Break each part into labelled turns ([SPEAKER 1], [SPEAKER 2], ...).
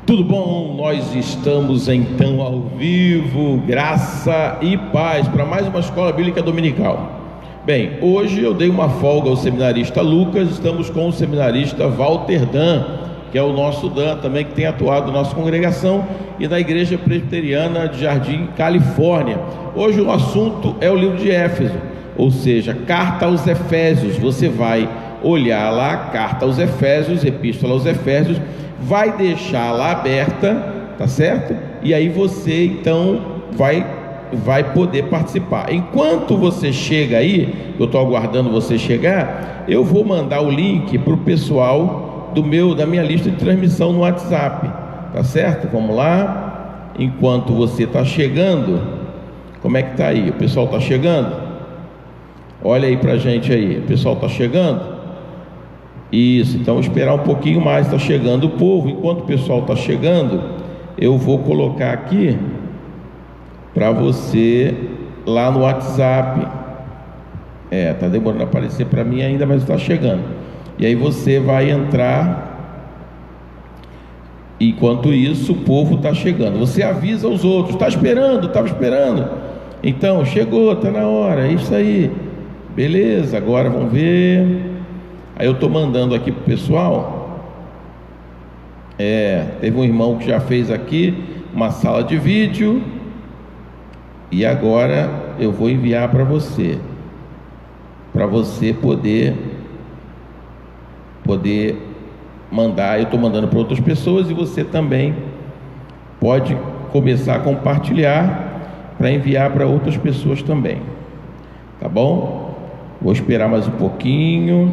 [SPEAKER 1] Tudo bom? Nós estamos então ao vivo, graça e paz, para mais uma escola bíblica dominical. Bem, hoje eu dei uma folga ao seminarista Lucas, estamos com o seminarista Walter Dan, que é o nosso Dan também, que tem atuado na nossa congregação e na Igreja Presbiteriana de Jardim, Califórnia. Hoje o assunto é o livro de Éfeso, ou seja, carta aos Efésios. Você vai olhar lá, carta aos Efésios, epístola aos Efésios, vai deixar lá aberta, tá certo? E aí você então vai poder participar. Enquanto você chega aí, eu estou aguardando você chegar, eu vou mandar o link para o pessoal da minha lista de transmissão no WhatsApp, tá certo? Vamos lá. Enquanto você está chegando, como é que está aí? O pessoal está chegando? Olha aí para a gente aí, o pessoal está chegando? Isso, então esperar um pouquinho mais, está chegando o povo. Enquanto o pessoal está chegando, eu vou colocar aqui para você lá no WhatsApp. Está demorando a aparecer para mim ainda, mas está chegando. E aí você vai entrar. Enquanto isso, o povo está chegando. Você avisa os outros: está esperando, estava esperando. Então, chegou, está na hora, é isso aí. Beleza, agora vamos ver. Aí eu estou mandando aqui para o pessoal. Teve um irmão que já fez aqui uma sala de vídeo. E agora eu vou enviar para você poder mandar. Eu estou mandando para outras pessoas e você também pode começar a compartilhar para enviar para outras pessoas também, tá bom? Vou esperar mais um pouquinho.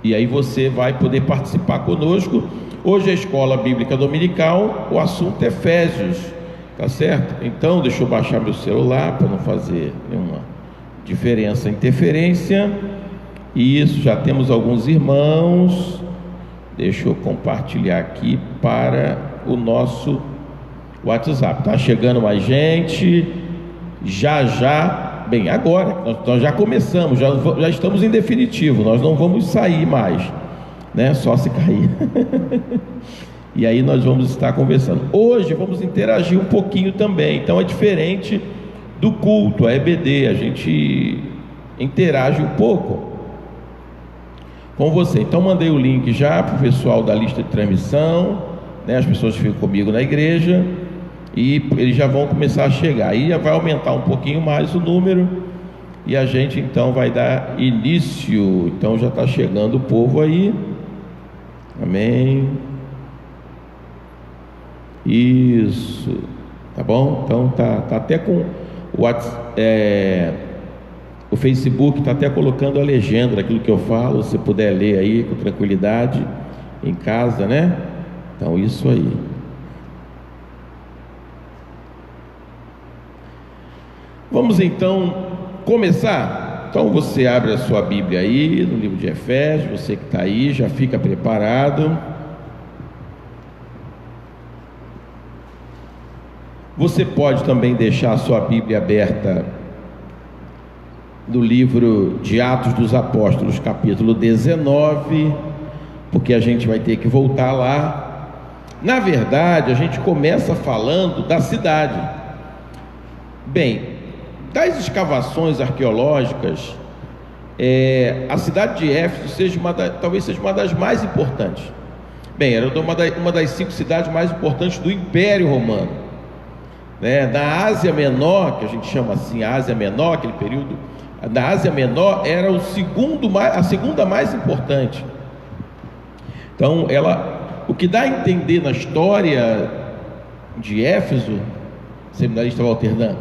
[SPEAKER 1] E aí você vai poder participar conosco. Hoje é a escola bíblica dominical, o assunto é Efésios, tá certo? Então deixa eu baixar meu celular para não fazer nenhuma interferência. Isso, já temos alguns irmãos. Deixa eu compartilhar aqui para o nosso WhatsApp. Tá chegando mais gente. Já. Bem, agora nós já começamos, já estamos em definitivo, nós não vamos sair mais, né? Só se cair. E aí nós vamos estar conversando. Hoje vamos interagir um pouquinho também, então é diferente do culto, a EBD, a gente interage um pouco com você. Então mandei o link já para o pessoal da lista de transmissão, né? As pessoas que ficam comigo na igreja. E eles já vão começar a chegar. Aí já vai aumentar um pouquinho mais o número. E a gente então vai dar início. Então já está chegando o povo aí. Amém. Isso. Tá bom? Então tá até com o Facebook está até colocando a legenda daquilo que eu falo. Se puder ler aí com tranquilidade em casa, né? Então isso aí. Vamos então começar. Então você abre a sua Bíblia aí no livro de Efésios. Você que está aí já fica preparado. Você pode também deixar a sua Bíblia aberta no livro de Atos dos Apóstolos, capítulo 19, porque a gente vai ter que voltar lá. Na verdade, a gente começa falando da cidade. Bem, das escavações arqueológicas, a cidade de Éfeso talvez seja uma das mais importantes. Bem, era uma das 5 cidades mais importantes do Império Romano, né? Na Ásia Menor, que a gente chama assim, a Ásia Menor, aquele período, da Ásia Menor era a segunda mais importante. Então, o que dá a entender na história de Éfeso, seminarista Walter Dan,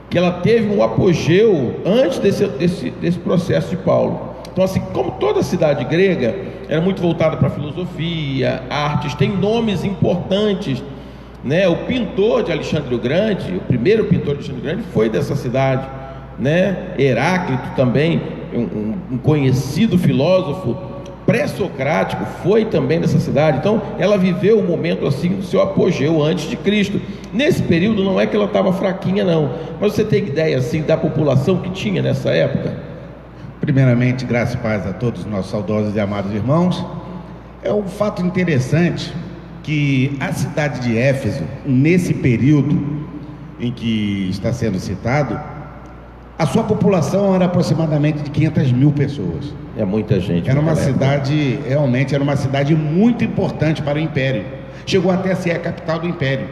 [SPEAKER 1] que ela teve um apogeu antes desse processo de Paulo. Então, assim, como toda cidade grega era muito voltada para a filosofia, artes, tem nomes importantes, né? O pintor de Alexandre o Grande, o primeiro pintor de Alexandre o Grande foi dessa cidade, né? Heráclito também, um conhecido filósofo pré-socrático, foi também dessa cidade. Então ela viveu o momento assim do seu apogeu antes de Cristo. Nesse período não é que ela estava fraquinha não, mas você tem ideia assim da população que tinha nessa época?
[SPEAKER 2] Primeiramente, graça e paz a todos os nossos saudosos e amados irmãos. É um fato interessante que a cidade de Éfeso, nesse período em que está sendo citado, a sua população era aproximadamente de 500 mil pessoas.
[SPEAKER 1] É muita gente.
[SPEAKER 2] Era uma cidade, realmente era uma cidade muito importante para o Império. Chegou até a ser a capital do Império.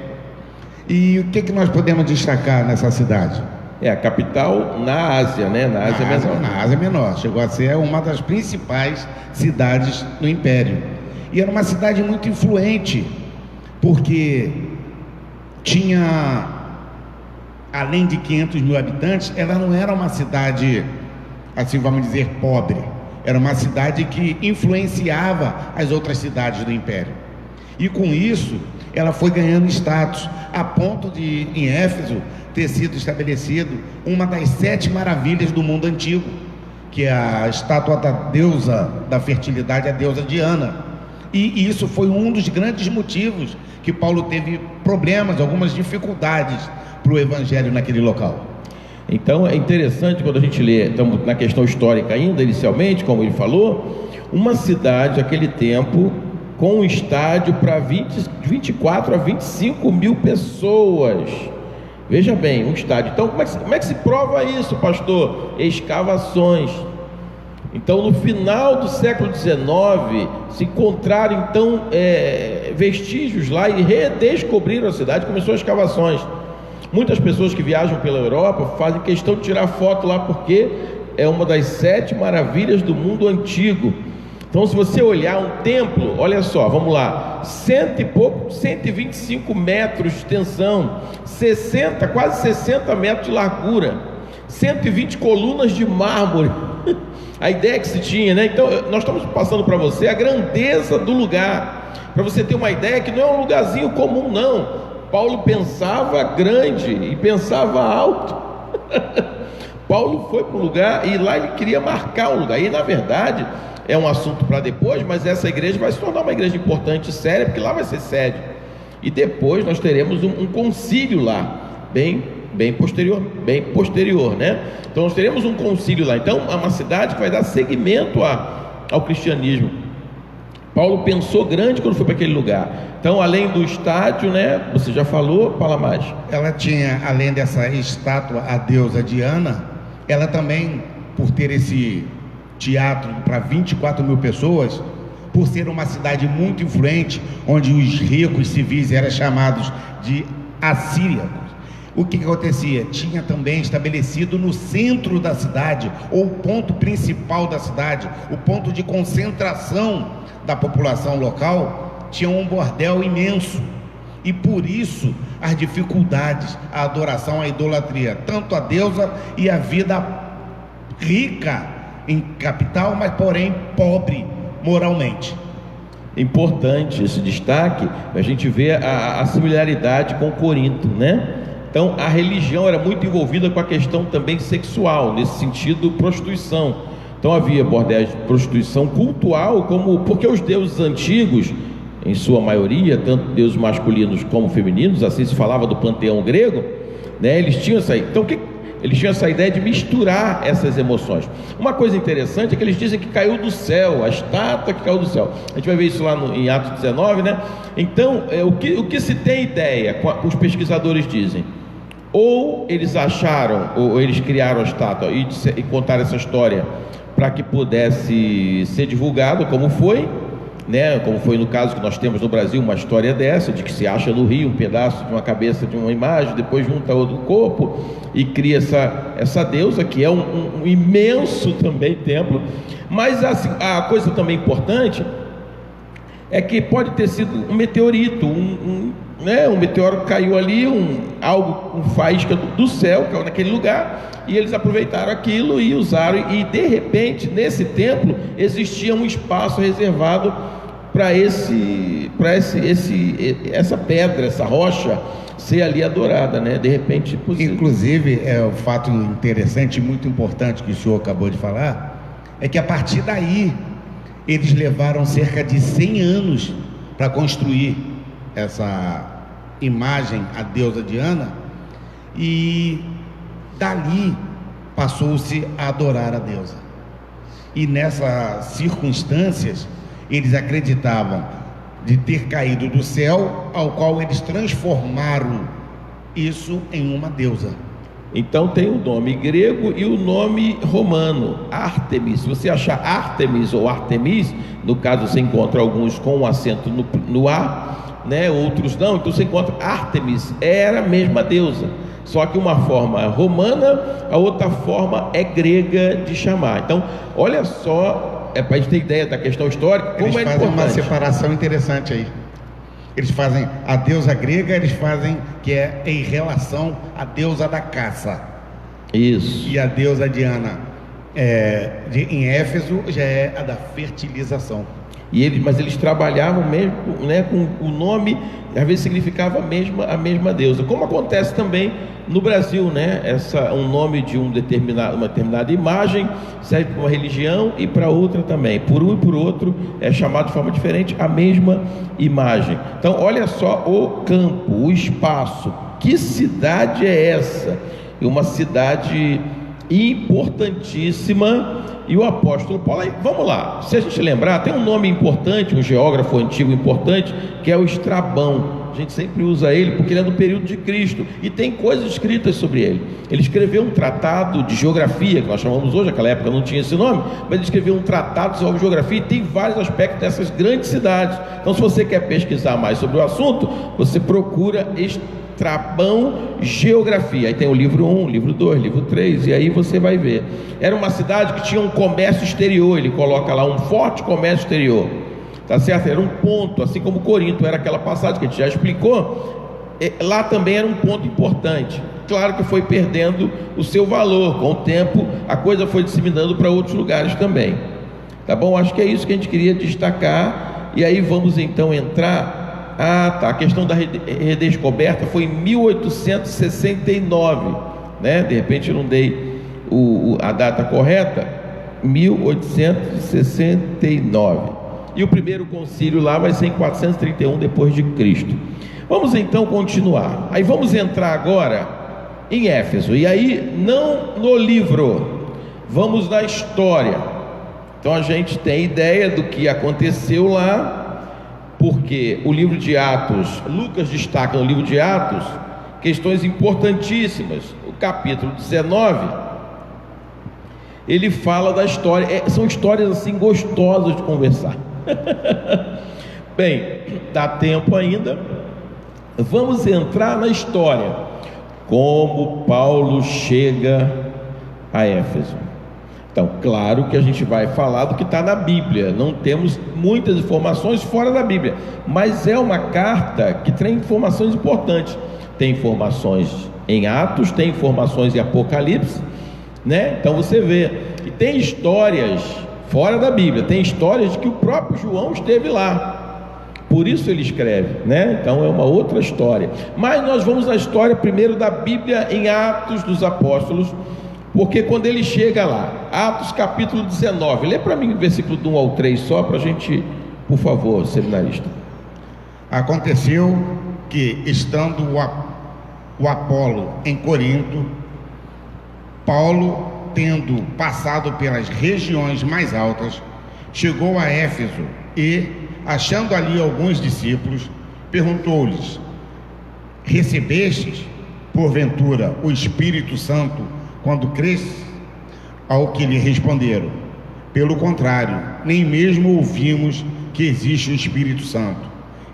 [SPEAKER 2] E o que nós podemos destacar nessa cidade?
[SPEAKER 1] É a capital na Ásia, né? Na Ásia Menor.
[SPEAKER 2] Na Ásia Menor. Chegou a ser uma das principais cidades do Império. E era uma cidade muito influente, porque tinha, além de 500 mil habitantes, ela não era uma cidade, assim vamos dizer, pobre. Era uma cidade que influenciava as outras cidades do Império. E com isso, ela foi ganhando status, a ponto de, em Éfeso, ter sido estabelecido uma das 7 maravilhas do mundo antigo, que é a estátua da deusa da fertilidade, a deusa Diana. E isso foi um dos grandes motivos que Paulo teve problemas, algumas dificuldades para o evangelho naquele local.
[SPEAKER 1] Então é interessante quando a gente lê, estamos na questão histórica ainda, inicialmente, como ele falou, uma cidade naquele tempo com um estádio para 24 a 25 mil pessoas. Veja bem, um estádio. Então, como é que se prova isso, pastor? Escavações. Então, no final do século XIX, se encontraram, então, vestígios lá e redescobriram a cidade, começou as escavações. Muitas pessoas que viajam pela Europa fazem questão de tirar foto lá, porque é uma das 7 maravilhas do mundo antigo. Então, se você olhar um templo, olha só, vamos lá, 125 metros de extensão, quase 60 metros de largura, 120 colunas de mármore. A ideia que se tinha, né? Então, nós estamos passando para você a grandeza do lugar, para você ter uma ideia que não é um lugarzinho comum, não. Paulo pensava grande e pensava alto. Paulo foi para um lugar e lá ele queria marcar um lugar. E na verdade é um assunto para depois, mas essa igreja vai se tornar uma igreja importante e séria, porque lá vai ser sede. E depois nós teremos um concílio lá, bem posterior, né? Então nós teremos um concílio lá. Então é uma cidade que vai dar seguimento ao cristianismo. Paulo pensou grande quando foi para aquele lugar. Então, além do estádio, né? Você já falou, fala mais.
[SPEAKER 2] Ela tinha, além dessa estátua, a deusa Diana, ela também, por ter esse teatro para 24 mil pessoas, por ser uma cidade muito influente, onde os ricos civis eram chamados de assíriacos, o que acontecia? Tinha também estabelecido no centro da cidade, ou o ponto principal da cidade, o ponto de concentração da população local, tinha um bordel imenso. E por isso as dificuldades, a adoração, a idolatria, tanto a deusa e a vida rica em capital, mas porém pobre moralmente.
[SPEAKER 1] Importante esse destaque, a gente vê a similaridade com Corinto, né? Então a religião era muito envolvida com a questão também sexual, nesse sentido, prostituição. Então havia bordéis de prostituição cultual, porque os deuses antigos, em sua maioria, tanto deuses masculinos como femininos, assim se falava do panteão grego, né? Eles tinham essa ideia de misturar essas emoções. Uma coisa interessante é que eles dizem que caiu do céu, a estátua que caiu do céu. A gente vai ver isso lá em Atos 19, né? Então, o que se tem ideia, os pesquisadores dizem, ou eles acharam, ou eles criaram a estátua e contaram essa história para que pudesse ser divulgado, como foi, né? Como foi no caso que nós temos no Brasil, uma história dessa, de que se acha no rio um pedaço de uma cabeça de uma imagem, depois junta outro corpo e cria essa deusa, que é um imenso também templo. Mas a coisa também importante é que pode ter sido um meteorito, um meteoro caiu ali, um faísca do céu, caiu naquele lugar, e eles aproveitaram aquilo e usaram, e de repente, nesse templo, existia um espaço reservado para essa pedra, essa rocha, ser ali adorada, né? De repente, possível.
[SPEAKER 2] Inclusive, um fato interessante e muito importante que o senhor acabou de falar, é que a partir daí, eles levaram cerca de 100 anos para construir essa imagem, a deusa Diana, e dali passou-se a adorar a deusa. E nessas circunstâncias, eles acreditavam de ter caído do céu, ao qual eles transformaram isso em uma deusa.
[SPEAKER 1] Então tem o nome grego e o nome romano, Ártemis. Se você achar Ártemis ou Artemis, no caso você encontra alguns com um acento no A, né? Outros não, então você encontra Ártemis, era a mesma deusa, só que uma forma romana, a outra forma é grega de chamar. Então, olha só, para a gente ter ideia da questão histórica, como
[SPEAKER 2] eles fazem uma separação interessante aí. Eles fazem a deusa grega, eles fazem que é em relação à deusa da caça.
[SPEAKER 1] Isso.
[SPEAKER 2] E a deusa Diana em Éfeso já é a da fertilização.
[SPEAKER 1] Mas eles trabalhavam mesmo, né, com o nome, às vezes significava a mesma deusa. Como acontece também no Brasil, né? Um nome de uma determinada imagem serve para uma religião e para outra também. Por um e por outro é chamado de forma diferente a mesma imagem. Então, olha só o campo, o espaço. Que cidade é essa? É uma cidade importantíssima. E o apóstolo Paulo, aí, vamos lá, se a gente lembrar, tem um nome importante, um geógrafo antigo importante, que é o Estrabão. A gente sempre usa ele porque ele é do período de Cristo e tem coisas escritas sobre ele. Ele escreveu um tratado de geografia, que nós chamamos hoje, naquela época não tinha esse nome, mas ele escreveu um tratado sobre geografia e tem vários aspectos dessas grandes cidades. Então, se você quer pesquisar mais sobre o assunto, você procura Estrabão Geografia. Aí tem o livro 1, livro 2, livro 3, e aí você vai ver. Era uma cidade que tinha um comércio exterior, ele coloca lá um forte comércio exterior, tá certo? Era um ponto, assim como Corinto era aquela passagem que a gente já explicou, lá também era um ponto importante. Claro que foi perdendo o seu valor, com o tempo a coisa foi disseminando para outros lugares também, tá bom? Acho que é isso que a gente queria destacar, e aí vamos então entrar. A questão da redescoberta foi em 1869, né? De repente eu não dei a data correta, 1869. E o primeiro concílio lá vai ser em 431 depois de Cristo. Vamos então continuar. Aí vamos entrar agora em Éfeso. E aí não no livro, vamos na história. Então a gente tem ideia do que aconteceu lá, porque o livro de Atos, Lucas destaca no livro de Atos questões importantíssimas. O capítulo 19, ele fala da história, são histórias assim gostosas de conversar. Bem, dá tempo ainda, vamos entrar na história, como Paulo chega a Éfeso. Então, claro que a gente vai falar do que está na Bíblia, não temos muitas informações fora da Bíblia, mas é uma carta que tem informações importantes. Tem informações em Atos, tem informações em Apocalipse, né? Então você vê, e tem histórias fora da Bíblia, tem histórias de que o próprio João esteve lá, por isso ele escreve, né? Então é uma outra história, mas nós vamos na história primeiro da Bíblia em Atos dos Apóstolos, porque quando ele chega lá, Atos capítulo 19, lê para mim o versículo do 1 ao 3 só para a gente, por favor, seminarista.
[SPEAKER 2] Aconteceu que, estando o Apolo em Corinto, Paulo, tendo passado pelas regiões mais altas, chegou a Éfeso e, achando ali alguns discípulos, perguntou-lhes: recebestes, porventura, o Espírito Santo quando cresce? Ao que lhe responderam: pelo contrário, nem mesmo ouvimos que existe o Espírito Santo.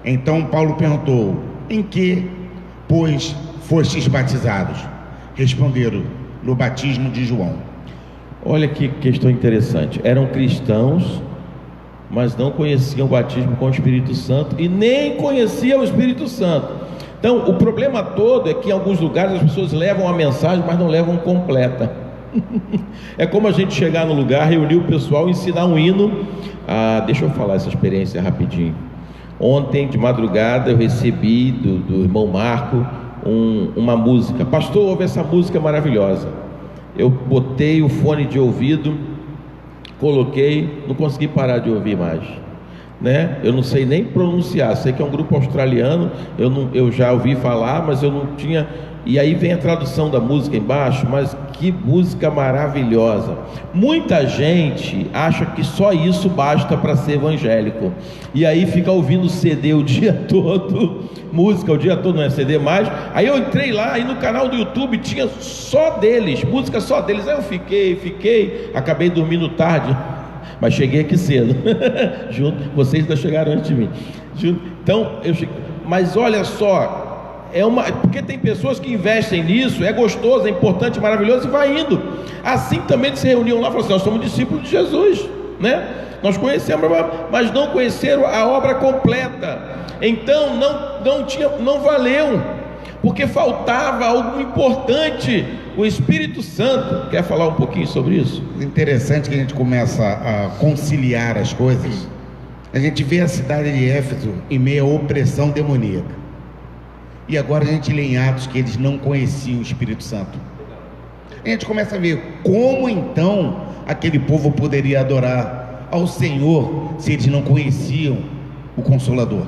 [SPEAKER 2] Então Paulo perguntou: em que, pois, fostes batizados? Responderam: no batismo de João.
[SPEAKER 1] Olha que questão interessante, eram cristãos, mas não conheciam o batismo com o Espírito Santo e nem conheciam o Espírito Santo. Então o problema todo é que em alguns lugares as pessoas levam a mensagem, mas não levam completa. É como a gente chegar no lugar, reunir o pessoal e ensinar um hino. Deixa eu falar essa experiência rapidinho. Ontem de madrugada eu recebi do irmão Marco uma música. Pastor, ouve essa música maravilhosa. Eu botei o fone de ouvido, coloquei, não consegui parar de ouvir mais, né? Eu não sei nem pronunciar, sei que é um grupo australiano, eu já ouvi falar, mas eu não tinha E aí vem a tradução da música embaixo, mas que música maravilhosa. Muita gente acha que só isso basta para ser evangélico, e aí fica ouvindo CD o dia todo, música o dia todo, não é CD mais. Aí eu entrei lá, aí no canal do YouTube tinha só deles, música só deles. Aí eu fiquei, acabei dormindo tarde, mas cheguei aqui cedo, junto, vocês ainda chegaram antes de mim, então eu cheguei. Mas olha só, porque tem pessoas que investem nisso, é gostoso, é importante, maravilhoso, e vai indo. Assim também eles se reuniam lá e falaram assim: nós somos discípulos de Jesus, né? Nós conhecemos, mas não conheceram a obra completa. Então não valeu, porque faltava algo importante, o Espírito Santo. Quer falar um pouquinho sobre isso?
[SPEAKER 2] Interessante que a gente começa a conciliar as coisas. A gente vê a cidade de Éfeso em meio à opressão demoníaca. E agora a gente lê em Atos que eles não conheciam o Espírito Santo. A gente começa a ver como então aquele povo poderia adorar ao Senhor se eles não conheciam o Consolador.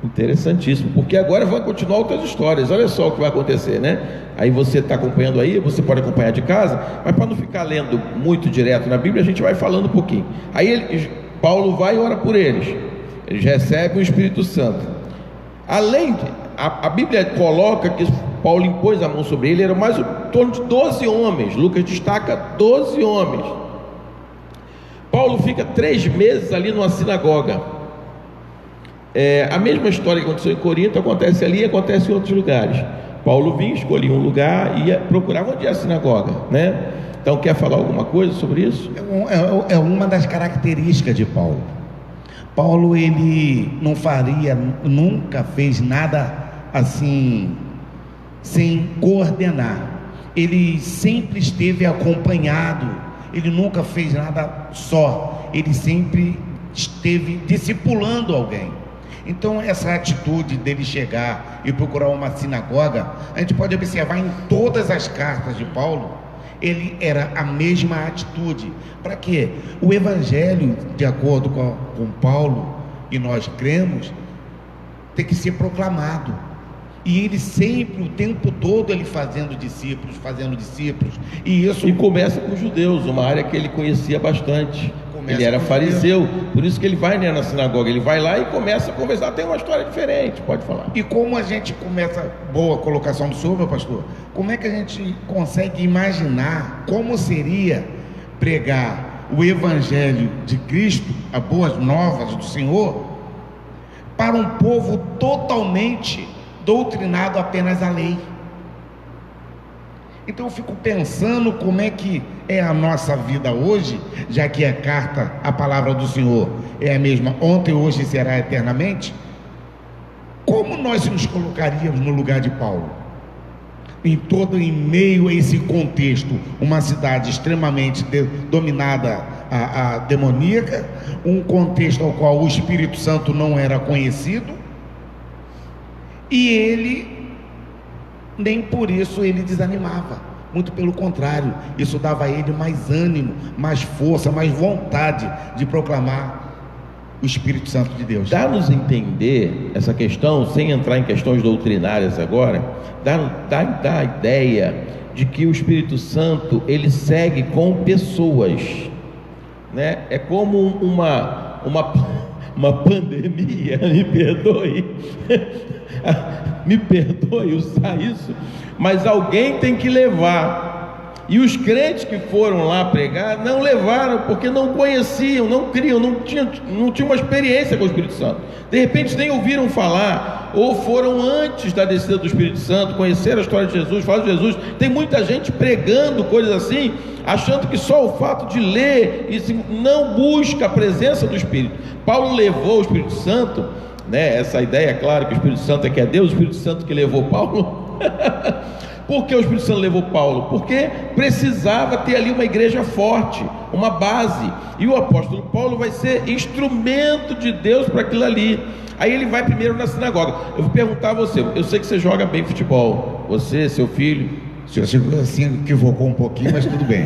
[SPEAKER 1] Interessantíssimo, porque agora vão continuar outras histórias. Olha só o que vai acontecer, né? Aí você está acompanhando aí, você pode acompanhar de casa, mas para não ficar lendo muito direto na Bíblia, a gente vai falando um pouquinho. Aí Paulo vai e ora por eles recebem o Espírito Santo. Além, a Bíblia coloca que Paulo impôs a mão sobre ele, era mais em torno de 12 homens. Lucas destaca 12 homens. Paulo fica 3 meses ali numa sinagoga. A mesma história que aconteceu em Corinto acontece ali e acontece em outros lugares. Paulo vinha, escolhia um lugar e procurava onde é a sinagoga, né? Então, quer falar alguma coisa sobre isso?
[SPEAKER 2] É uma das características de Paulo. Paulo, ele nunca fez nada assim, sem coordenar. Ele sempre esteve acompanhado, ele nunca fez nada só, ele sempre esteve discipulando alguém. Então essa atitude dele chegar e procurar uma sinagoga, a gente pode observar em todas as cartas de Paulo, ele era a mesma atitude. Para quê? O evangelho, de acordo com Paulo, e nós cremos, tem que ser proclamado. E ele sempre, o tempo todo, ele fazendo discípulos, e
[SPEAKER 1] começa com os judeus, uma área que ele conhecia bastante. Ele era fariseu, por isso que ele vai, né, na sinagoga, ele vai lá e começa a conversar. Tem uma história diferente, pode falar.
[SPEAKER 2] E como a gente começa, boa colocação do senhor, meu pastor, como é que a gente consegue imaginar como seria pregar o evangelho de Cristo, as boas novas do Senhor, para um povo totalmente doutrinado apenas à lei? Então eu fico pensando como é que é a nossa vida hoje, já que a carta, a palavra do Senhor é a mesma ontem, hoje e será eternamente. Como nós nos colocaríamos no lugar de Paulo? Em meio a esse contexto, uma cidade extremamente dominada a demoníaca, um contexto ao qual o Espírito Santo não era conhecido, e ele nem por isso ele desanimava, muito pelo contrário, isso dava a ele mais ânimo, mais força, mais vontade de proclamar o Espírito Santo de Deus.
[SPEAKER 1] Dá-nos entender essa questão, sem entrar em questões doutrinárias agora, dá a ideia de que o Espírito Santo, ele segue com pessoas, né? É como uma pandemia, me perdoe usar isso, mas alguém tem que levar. E os crentes que foram lá pregar não levaram, porque não conheciam, não criam, não tinham uma experiência com o Espírito Santo. De repente nem ouviram falar, ou foram antes da descida do Espírito Santo, conheceram a história de Jesus, falam de Jesus. Tem muita gente pregando coisas assim, achando que só o fato de ler e não busca a presença do Espírito. Paulo levou o Espírito Santo, né? Essa ideia, claro, que o Espírito Santo é que é Deus, o Espírito Santo que levou Paulo. Por que o Espírito Santo levou Paulo? Porque precisava ter ali uma igreja forte, uma base, e o apóstolo Paulo vai ser instrumento de Deus para aquilo ali. Aí ele vai primeiro na sinagoga. Eu vou perguntar a você, eu sei que você joga bem futebol, você, seu filho.
[SPEAKER 2] O senhor assim equivocou um pouquinho, mas tudo bem.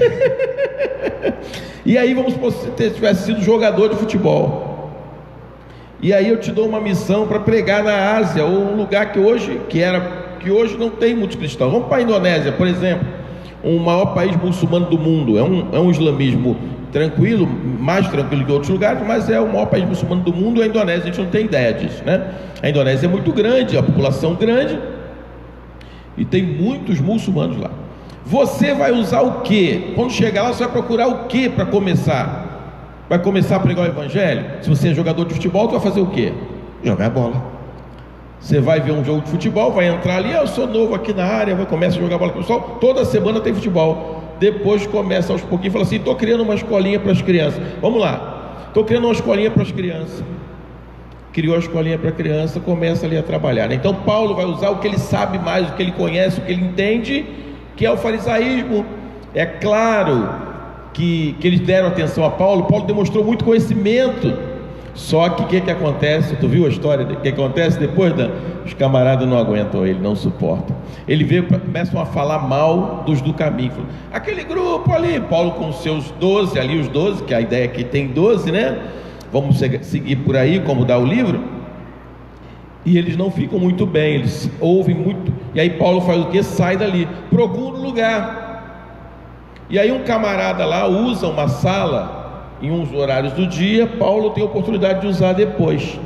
[SPEAKER 1] E aí vamos supor que você tivesse sido jogador de futebol, e aí eu te dou uma missão para pregar na Ásia, ou um lugar que hoje, que era que hoje não tem muitos cristãos. Vamos para a Indonésia, por exemplo, o maior país muçulmano do mundo. É um islamismo tranquilo, mais tranquilo que outros lugares, mas é o maior país muçulmano do mundo. A Indonésia, a gente não tem ideia disso, né? A Indonésia é muito grande, a população grande, e tem muitos muçulmanos lá. Você vai usar o quê? Quando chegar lá, você vai procurar o quê para começar? Vai começar a pregar o evangelho? Se você é jogador de futebol, você vai fazer o quê?
[SPEAKER 2] Jogar bola.
[SPEAKER 1] Você vai ver um jogo de futebol, vai entrar ali, eu sou novo aqui na área, começa a jogar bola com o pessoal, toda semana tem futebol. Depois começa aos pouquinhos e fala assim: estou criando uma escolinha para as crianças. Vamos lá, estou criando uma escolinha para as crianças. Criou a escolinha para a criança, começa ali a trabalhar. Então Paulo vai usar o que ele sabe mais, o que ele conhece, o que ele entende, que é o farisaísmo. É claro que eles deram atenção a Paulo. Paulo demonstrou muito conhecimento. Só que o que acontece? Tu viu a história? O que acontece depois? Os camaradas não aguentam ele, não suportam. Ele veio, começam a falar mal dos do caminho. Aquele grupo ali, Paulo com os seus 12, ali os 12, que a ideia é que tem 12, né? Vamos seguir por aí, como dá o livro. E eles não ficam muito bem, eles ouvem muito. E aí Paulo faz o quê? Sai dali, procura um lugar. E aí um camarada lá usa uma sala em uns horários do dia. Paulo tem a oportunidade de usar depois.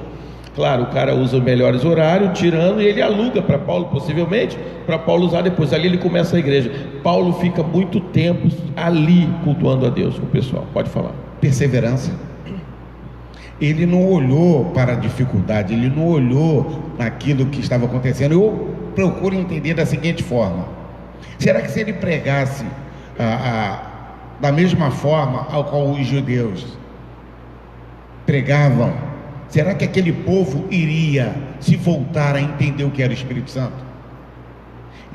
[SPEAKER 1] Claro, o cara usa os melhores horários, tirando, e ele aluga para Paulo, possivelmente, para Paulo usar depois. Ali ele começa a igreja. Paulo fica muito tempo ali cultuando a Deus com o pessoal. Pode falar.
[SPEAKER 2] Perseverança. Ele não olhou para a dificuldade, ele não olhou naquilo que estava acontecendo. Eu procuro entender da seguinte forma: será que se ele pregasse da mesma forma ao qual os judeus pregavam, será que aquele povo iria se voltar a entender o que era o Espírito Santo?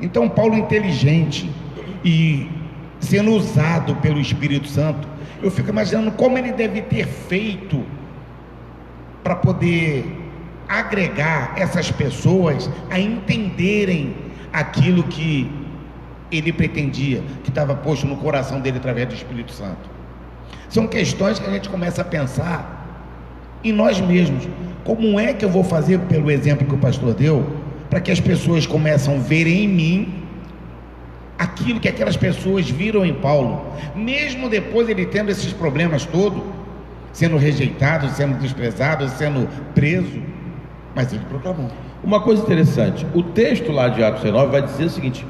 [SPEAKER 2] Então Paulo, inteligente e sendo usado pelo Espírito Santo, eu fico imaginando como ele deve ter feito para poder agregar essas pessoas a entenderem aquilo que ele pretendia, que estava posto no coração dele através do Espírito Santo. São questões que a gente começa a pensar em nós mesmos. Como é que eu vou fazer, pelo exemplo que o pastor deu, para que as pessoas começam a ver em mim aquilo que aquelas pessoas viram em Paulo, mesmo depois ele tendo esses problemas todos, sendo rejeitado, sendo desprezado, sendo preso, mas ele proclamou.
[SPEAKER 1] Uma coisa interessante, o texto lá de Atos 19 vai dizer o seguinte: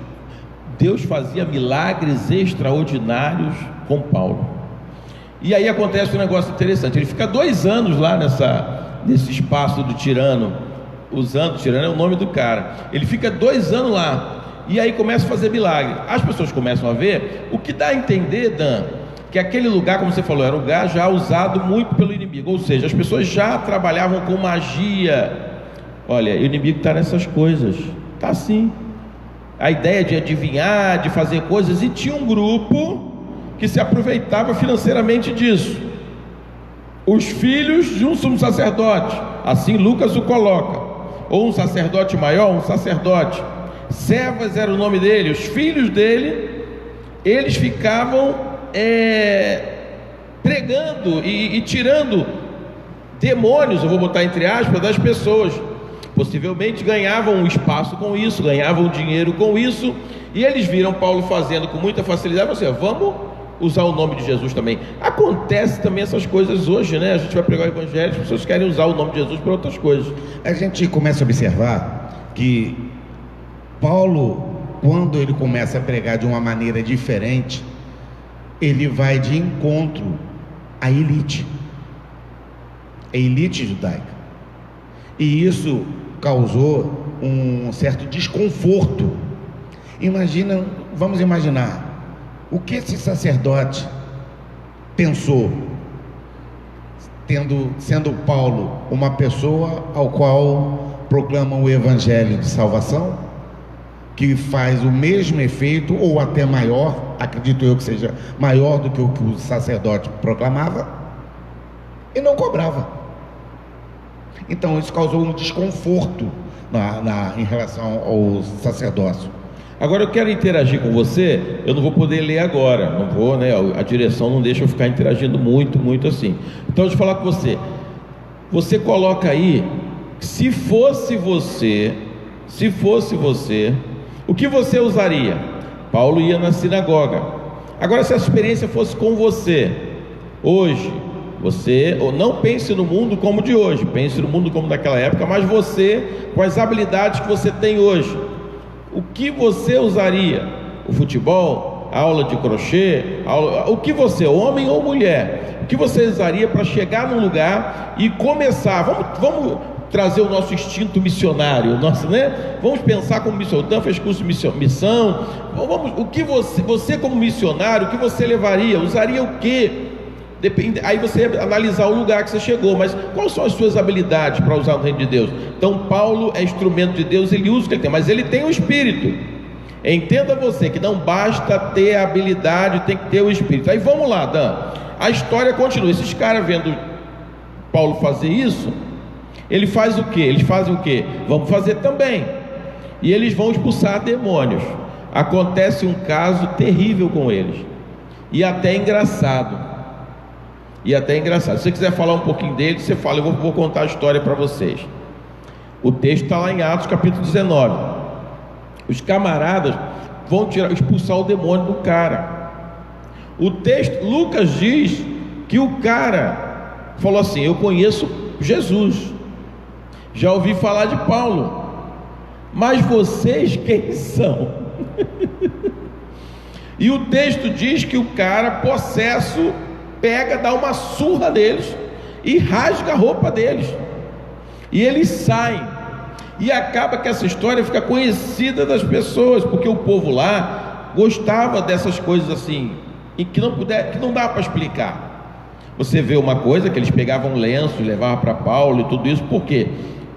[SPEAKER 1] Deus fazia milagres extraordinários com Paulo. E aí acontece um negócio interessante. Ele fica 2 anos lá nesse espaço do tirano, usando, tirano é o nome do cara. Ele fica 2 anos lá, e aí começa a fazer milagre. As pessoas começam a ver, o que dá a entender, Dan, que aquele lugar, como você falou, era um lugar já usado muito pelo inimigo. Ou seja, as pessoas já trabalhavam com magia. Olha, o inimigo está nessas coisas, está assim. A ideia de adivinhar, de fazer coisas, e tinha um grupo que se aproveitava financeiramente disso. Os filhos de um sumo sacerdote, assim Lucas o coloca, ou um sacerdote maior, um sacerdote. Servas era o nome dele. Os filhos dele, eles ficavam pregando e tirando demônios, eu vou botar entre aspas, das pessoas. Possivelmente ganhavam um espaço com isso, ganhavam dinheiro com isso, e eles viram Paulo fazendo com muita facilidade. Você, vamos usar o nome de Jesus também. Acontece também essas coisas hoje, né? A gente vai pregar o evangelho, as pessoas querem usar o nome de Jesus para outras coisas.
[SPEAKER 2] A gente começa a observar que Paulo, quando ele começa a pregar de uma maneira diferente, ele vai de encontro à elite, a elite judaica, e isso causou um certo desconforto. Vamos imaginar o que esse sacerdote pensou, sendo Paulo uma pessoa ao qual proclama o evangelho de salvação, que faz o mesmo efeito ou até maior, acredito eu que seja maior do que o que o sacerdote proclamava, e não cobrava. Então isso causou um desconforto em relação ao sacerdócio.
[SPEAKER 1] Agora eu quero interagir com você. Eu não vou poder ler agora, não vou, né? A direção não deixa eu ficar interagindo muito assim. Então deixa eu falar com você. Você coloca aí, se fosse você, se fosse você, o que você usaria? Paulo ia na sinagoga. Agora, se a experiência fosse com você, hoje, você, ou não pense no mundo como de hoje, pense no mundo como daquela época, mas você, com as habilidades que você tem hoje, o que você usaria? O futebol? A aula de crochê? O que você, homem ou mulher, o que você usaria para chegar num lugar e começar? Vamos trazer o nosso instinto missionário, vamos pensar como missionário. O Dan fez curso de missão. O que você como missionário, o que você levaria? Usaria o quê? Depende, aí você analisar o lugar que você chegou, mas quais são as suas habilidades para usar no reino de Deus? Então Paulo é instrumento de Deus, ele usa o que ele tem, mas ele tem o Espírito. Entenda você que não basta ter a habilidade, tem que ter o Espírito. Aí vamos lá, Dan, a história continua. Esses caras vendo Paulo fazer isso, ele faz o quê? Eles fazem o quê? Vamos fazer também. E eles vão expulsar demônios. Acontece um caso terrível com eles, e até engraçado. Se você quiser falar um pouquinho dele, você fala, eu vou contar a história para vocês. O texto está lá em Atos capítulo 19. Os camaradas vão expulsar o demônio do cara. O texto, Lucas diz que o cara falou assim: eu conheço Jesus, já ouvi falar de Paulo, mas vocês quem são? E o texto diz que o cara possesso pega, dá uma surra deles e rasga a roupa deles, e eles saem, e acaba que essa história fica conhecida das pessoas, porque o povo lá gostava dessas coisas assim, e que não dá para explicar. Você vê uma coisa, que eles pegavam lenço e levavam para Paulo e tudo isso, por quê?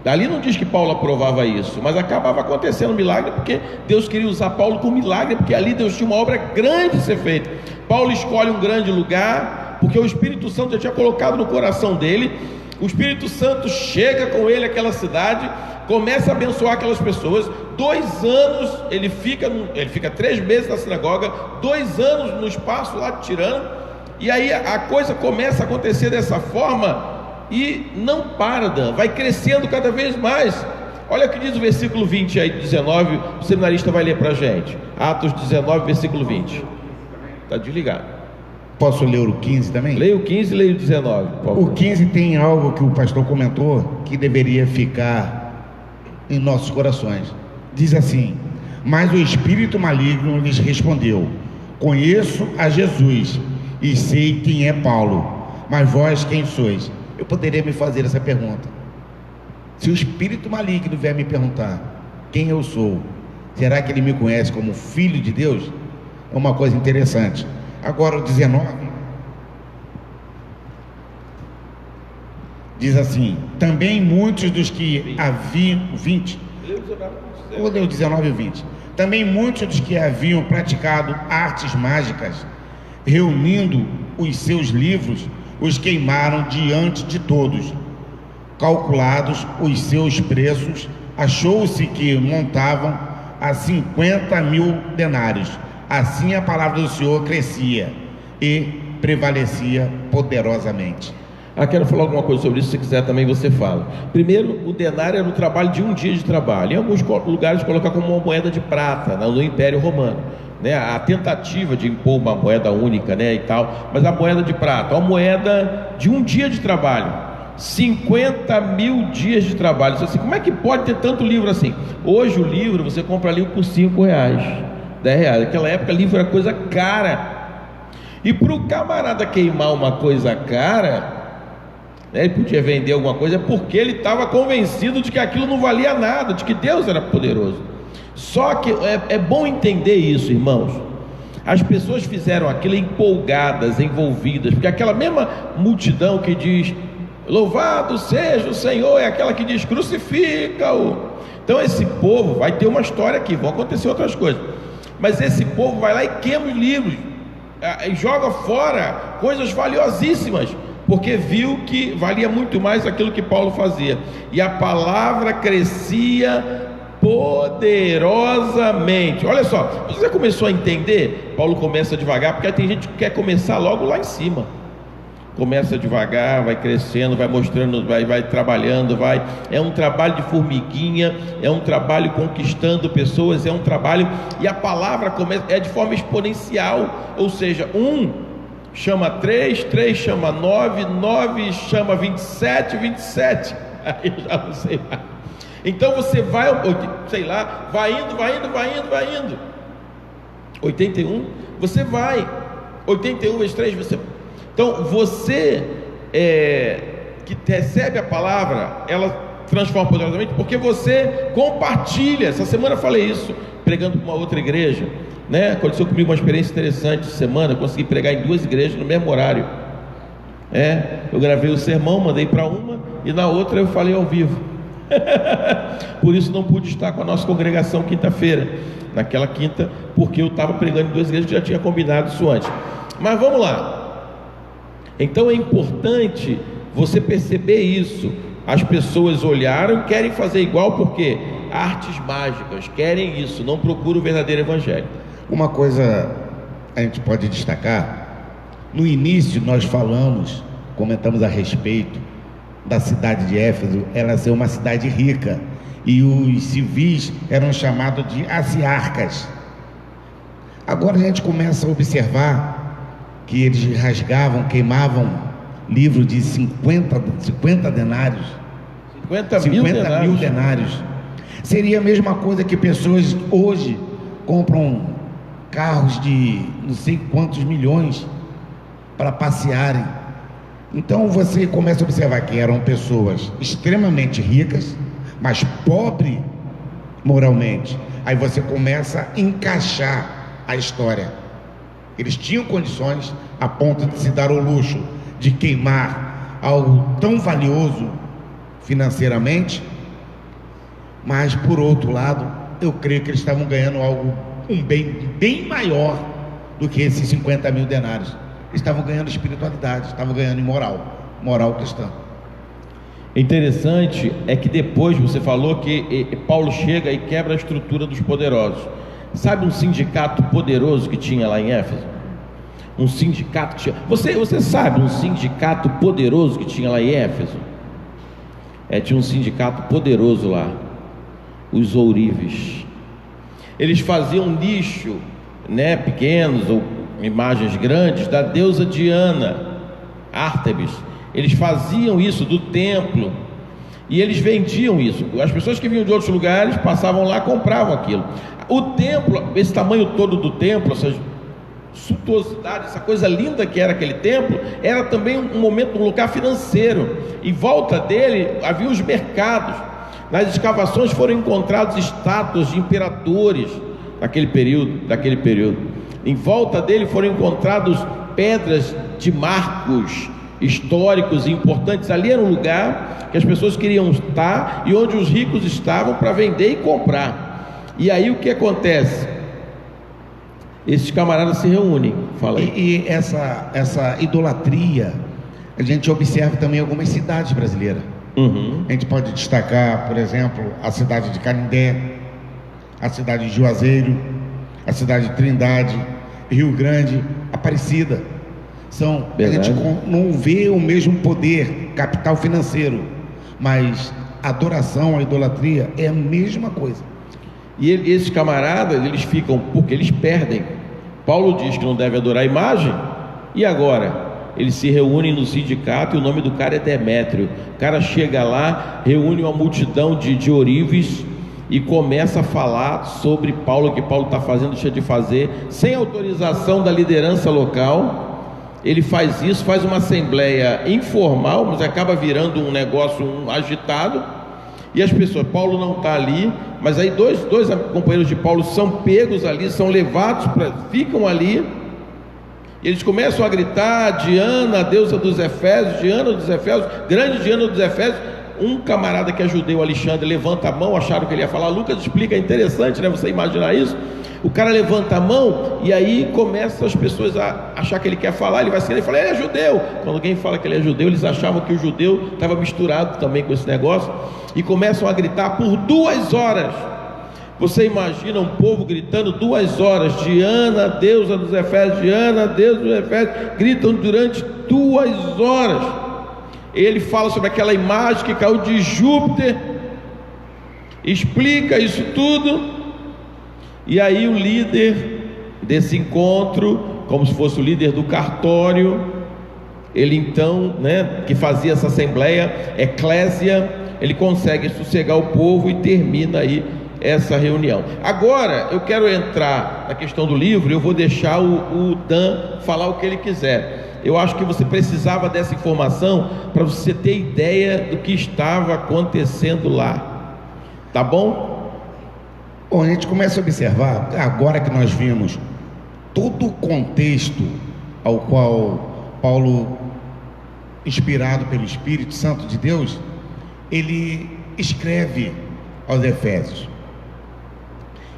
[SPEAKER 1] Dali não diz que Paulo aprovava isso, mas acabava acontecendo um milagre, porque Deus queria usar Paulo com milagre, porque ali Deus tinha uma obra grande a ser feita. Paulo escolhe um grande lugar, porque o Espírito Santo já tinha colocado no coração dele. O Espírito Santo chega com ele àquela cidade, começa a abençoar aquelas pessoas. 2 anos ele fica 3 meses na sinagoga, 2 anos no espaço lá de Tirano, e aí a coisa começa a acontecer dessa forma, e não para, Dan, vai crescendo cada vez mais. Olha o que diz o versículo 20 aí, 19, o seminarista vai ler para a gente. Atos 19, versículo 20. Está desligado.
[SPEAKER 2] Posso ler o 15 também?
[SPEAKER 1] Leia o 15 e leia o 19.
[SPEAKER 2] O 15 tem algo que o pastor comentou que deveria ficar em nossos corações. Diz assim: mas o espírito maligno lhes respondeu: conheço a Jesus e sei quem é Paulo, mas vós quem sois? Eu poderia me fazer essa pergunta: se o espírito maligno vier me perguntar quem eu sou, será que ele me conhece como filho de Deus? É uma coisa interessante. Agora o 19 diz assim: também muitos dos que haviam 20, ou deu 19 e 20, também muitos dos que haviam praticado artes mágicas, reunindo os seus livros, os queimaram diante de todos. Calculados os seus preços, achou-se que montavam a 50.000 denários. Assim a palavra do Senhor crescia e prevalecia poderosamente.
[SPEAKER 1] Quero falar alguma coisa sobre isso, se quiser também você fala. Primeiro, o denário era o trabalho de um dia de trabalho. Em alguns lugares colocar como uma moeda de prata, no Império Romano, a tentativa de impor uma moeda única, e tal, mas a moeda de prata, uma moeda de um dia de trabalho, 50.000 dias de trabalho. Assim, como é que pode ter tanto livro assim? Hoje o livro, você compra livro por R$5, R$10. Naquela época livro era coisa cara, e para o camarada queimar uma coisa cara, ele podia vender alguma coisa, porque ele estava convencido de que aquilo não valia nada, de que Deus era poderoso. Só que é bom entender isso, irmãos. As pessoas fizeram aquilo empolgadas, envolvidas, porque aquela mesma multidão que diz louvado seja o Senhor, é aquela que diz crucifica-o. Então esse povo vai ter uma história aqui, vão acontecer outras coisas, mas esse povo vai lá e queima os livros, e joga fora coisas valiosíssimas, porque viu que valia muito mais aquilo que Paulo fazia, e a palavra crescia poderosamente. Olha só, você começou a entender? Paulo começa devagar, porque tem gente que quer começar logo lá em cima. Começa devagar, vai crescendo, vai mostrando, vai trabalhando, é um trabalho de formiguinha, é um trabalho conquistando pessoas, é um trabalho, e a palavra começa, é de forma exponencial, ou seja, 1 chama 3, 3 chama 9, 9 chama 27, 27, aí eu já não sei mais. Então você vai, sei lá, vai indo, 81, você vai, 81 vezes 3, você... Então você que recebe a palavra, ela transforma poderosamente, porque você compartilha. Essa semana eu falei isso, pregando para uma outra igreja, né? Aconteceu comigo uma experiência interessante essa semana. Eu consegui pregar em 2 igrejas no mesmo horário. Eu gravei o sermão, mandei para uma, e na outra eu falei ao vivo. Por isso não pude estar com a nossa congregação quinta-feira, naquela quinta, porque eu estava pregando em 2 igrejas que já tinha combinado isso antes. Mas vamos lá. Então é importante você perceber isso. As pessoas olharam e querem fazer igual, porque artes mágicas, querem isso, não procuram o verdadeiro evangelho.
[SPEAKER 2] Uma coisa a gente pode destacar: no início nós comentamos a respeito da cidade de Éfeso, ela ser uma cidade rica, e os civis eram chamados de asiarcas. Agora a gente começa a observar que eles rasgavam, queimavam livros de 50 denários. 50 mil denários. Seria a mesma coisa que pessoas hoje compram carros de não sei quantos milhões para passearem. Então você começa a observar que eram pessoas extremamente ricas, mas pobres moralmente. Aí você começa a encaixar a história. Eles tinham condições a ponto de se dar o luxo de queimar algo tão valioso financeiramente, mas por outro lado, eu creio que eles estavam ganhando um bem bem maior do que esses 50 mil denários. Eles estavam ganhando espiritualidade, estavam ganhando em moral cristã.
[SPEAKER 1] Interessante é que depois você falou que Paulo chega e quebra a estrutura dos poderosos. Sabe um sindicato poderoso que tinha lá em Éfeso? Um sindicato que tinha... Você sabe um sindicato poderoso que tinha lá em Éfeso? Tinha um sindicato poderoso lá, os ourives. Eles faziam nicho, né, pequenos ou imagens grandes da deusa Diana, Ártemis. Eles faziam isso do templo e eles vendiam isso. As pessoas que vinham de outros lugares passavam lá e compravam aquilo. O templo, esse tamanho todo do templo, essa suntuosidade, essa coisa linda que era aquele templo, era também um lugar financeiro. Em volta dele havia os mercados. Nas escavações foram encontrados estátuas de imperadores daquele período. Em volta dele foram encontrados pedras de marcos históricos e importantes. Ali era um lugar que as pessoas queriam estar e onde os ricos estavam para vender e comprar. E aí o que acontece? Esses camaradas se reúnem. Fala aí.
[SPEAKER 2] E essa idolatria a gente observa também em algumas cidades brasileiras. A gente pode destacar, por exemplo, a cidade de Canindé, a cidade de Juazeiro, a cidade de Trindade, Rio Grande, Aparecida. A gente não vê o mesmo poder, capital financeiro, mas a adoração, a idolatria é a mesma coisa.
[SPEAKER 1] E esses camaradas, eles ficam, porque eles perdem. Paulo diz que não deve adorar a imagem, e agora? Eles se reúnem no sindicato e o nome do cara é Demétrio. O cara chega lá, reúne uma multidão de ourives e começa a falar sobre Paulo, o que Paulo está fazendo, deixa de fazer, sem autorização da liderança local. Ele faz isso, faz uma assembleia informal, mas acaba virando um negócio agitado. E as pessoas, Paulo não está ali, mas aí dois companheiros de Paulo são pegos ali, são levados, ficam ali, e eles começam a gritar: Diana, a deusa dos Efésios, Diana dos Efésios, grande Diana dos Efésios. Um camarada que é judeu, Alexandre, levanta a mão, acharam que ele ia falar. Lucas explica, é interessante, né, você imaginar isso. O cara levanta a mão e aí começam as pessoas a achar que ele quer falar. Ele vai seguir e fala: ele é judeu. Quando alguém fala que ele é judeu, eles achavam que o judeu estava misturado também com esse negócio, e começam a gritar por 2 horas. Você imagina um povo gritando 2 horas, Diana, deusa dos Efésios, Diana, deusa dos Efésios, gritam durante 2 horas. Ele fala sobre aquela imagem que caiu de Júpiter, explica isso tudo, e aí o líder desse encontro, como se fosse o líder do cartório, ele então, que fazia essa assembleia, eclésia, ele consegue sossegar o povo e termina aí essa reunião. Agora eu quero entrar na questão do livro. Eu vou deixar o Dan falar o que ele quiser. Eu acho que você precisava dessa informação para você ter ideia do que estava acontecendo lá, tá bom?
[SPEAKER 2] Bom, a gente começa a observar, agora que nós vimos todo o contexto ao qual Paulo, inspirado pelo Espírito Santo de Deus, ele escreve aos Efésios.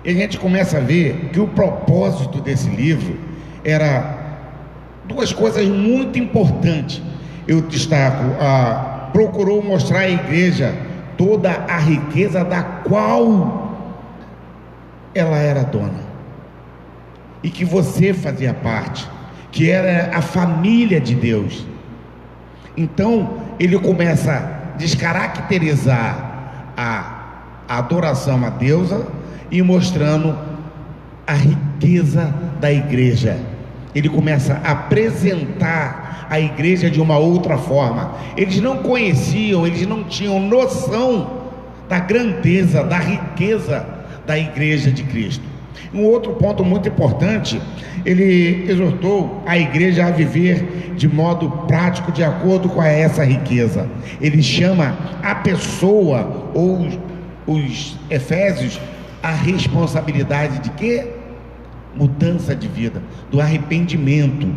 [SPEAKER 2] E a gente começa a ver que o propósito desse livro era 2 coisas muito importantes. Eu destaco, procurou mostrar à igreja toda a riqueza da qual ela era dona, e que você fazia parte, que era a família de Deus. Então ele começa a descaracterizar a adoração à deusa e mostrando a riqueza da igreja. Ele começa a apresentar a igreja de uma outra forma. Eles não conheciam, eles não tinham noção da grandeza, da riqueza da igreja de Cristo. Um outro ponto muito importante, ele exortou a igreja a viver de modo prático de acordo com essa riqueza. Ele chama a pessoa, ou os Efésios, a responsabilidade de quê? Mudança de vida, do arrependimento.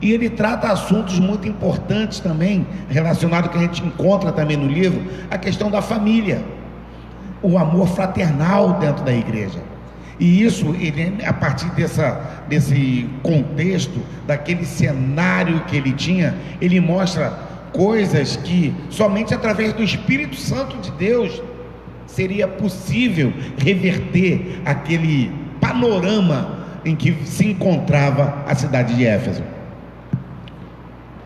[SPEAKER 2] E ele trata assuntos muito importantes também, relacionados, que a gente encontra também no livro, a questão da família, o amor fraternal dentro da igreja. E isso, ele, a partir desse contexto, daquele cenário que ele tinha, ele mostra coisas que somente através do Espírito Santo de Deus seria possível reverter aquele panorama em que se encontrava a cidade de Éfeso.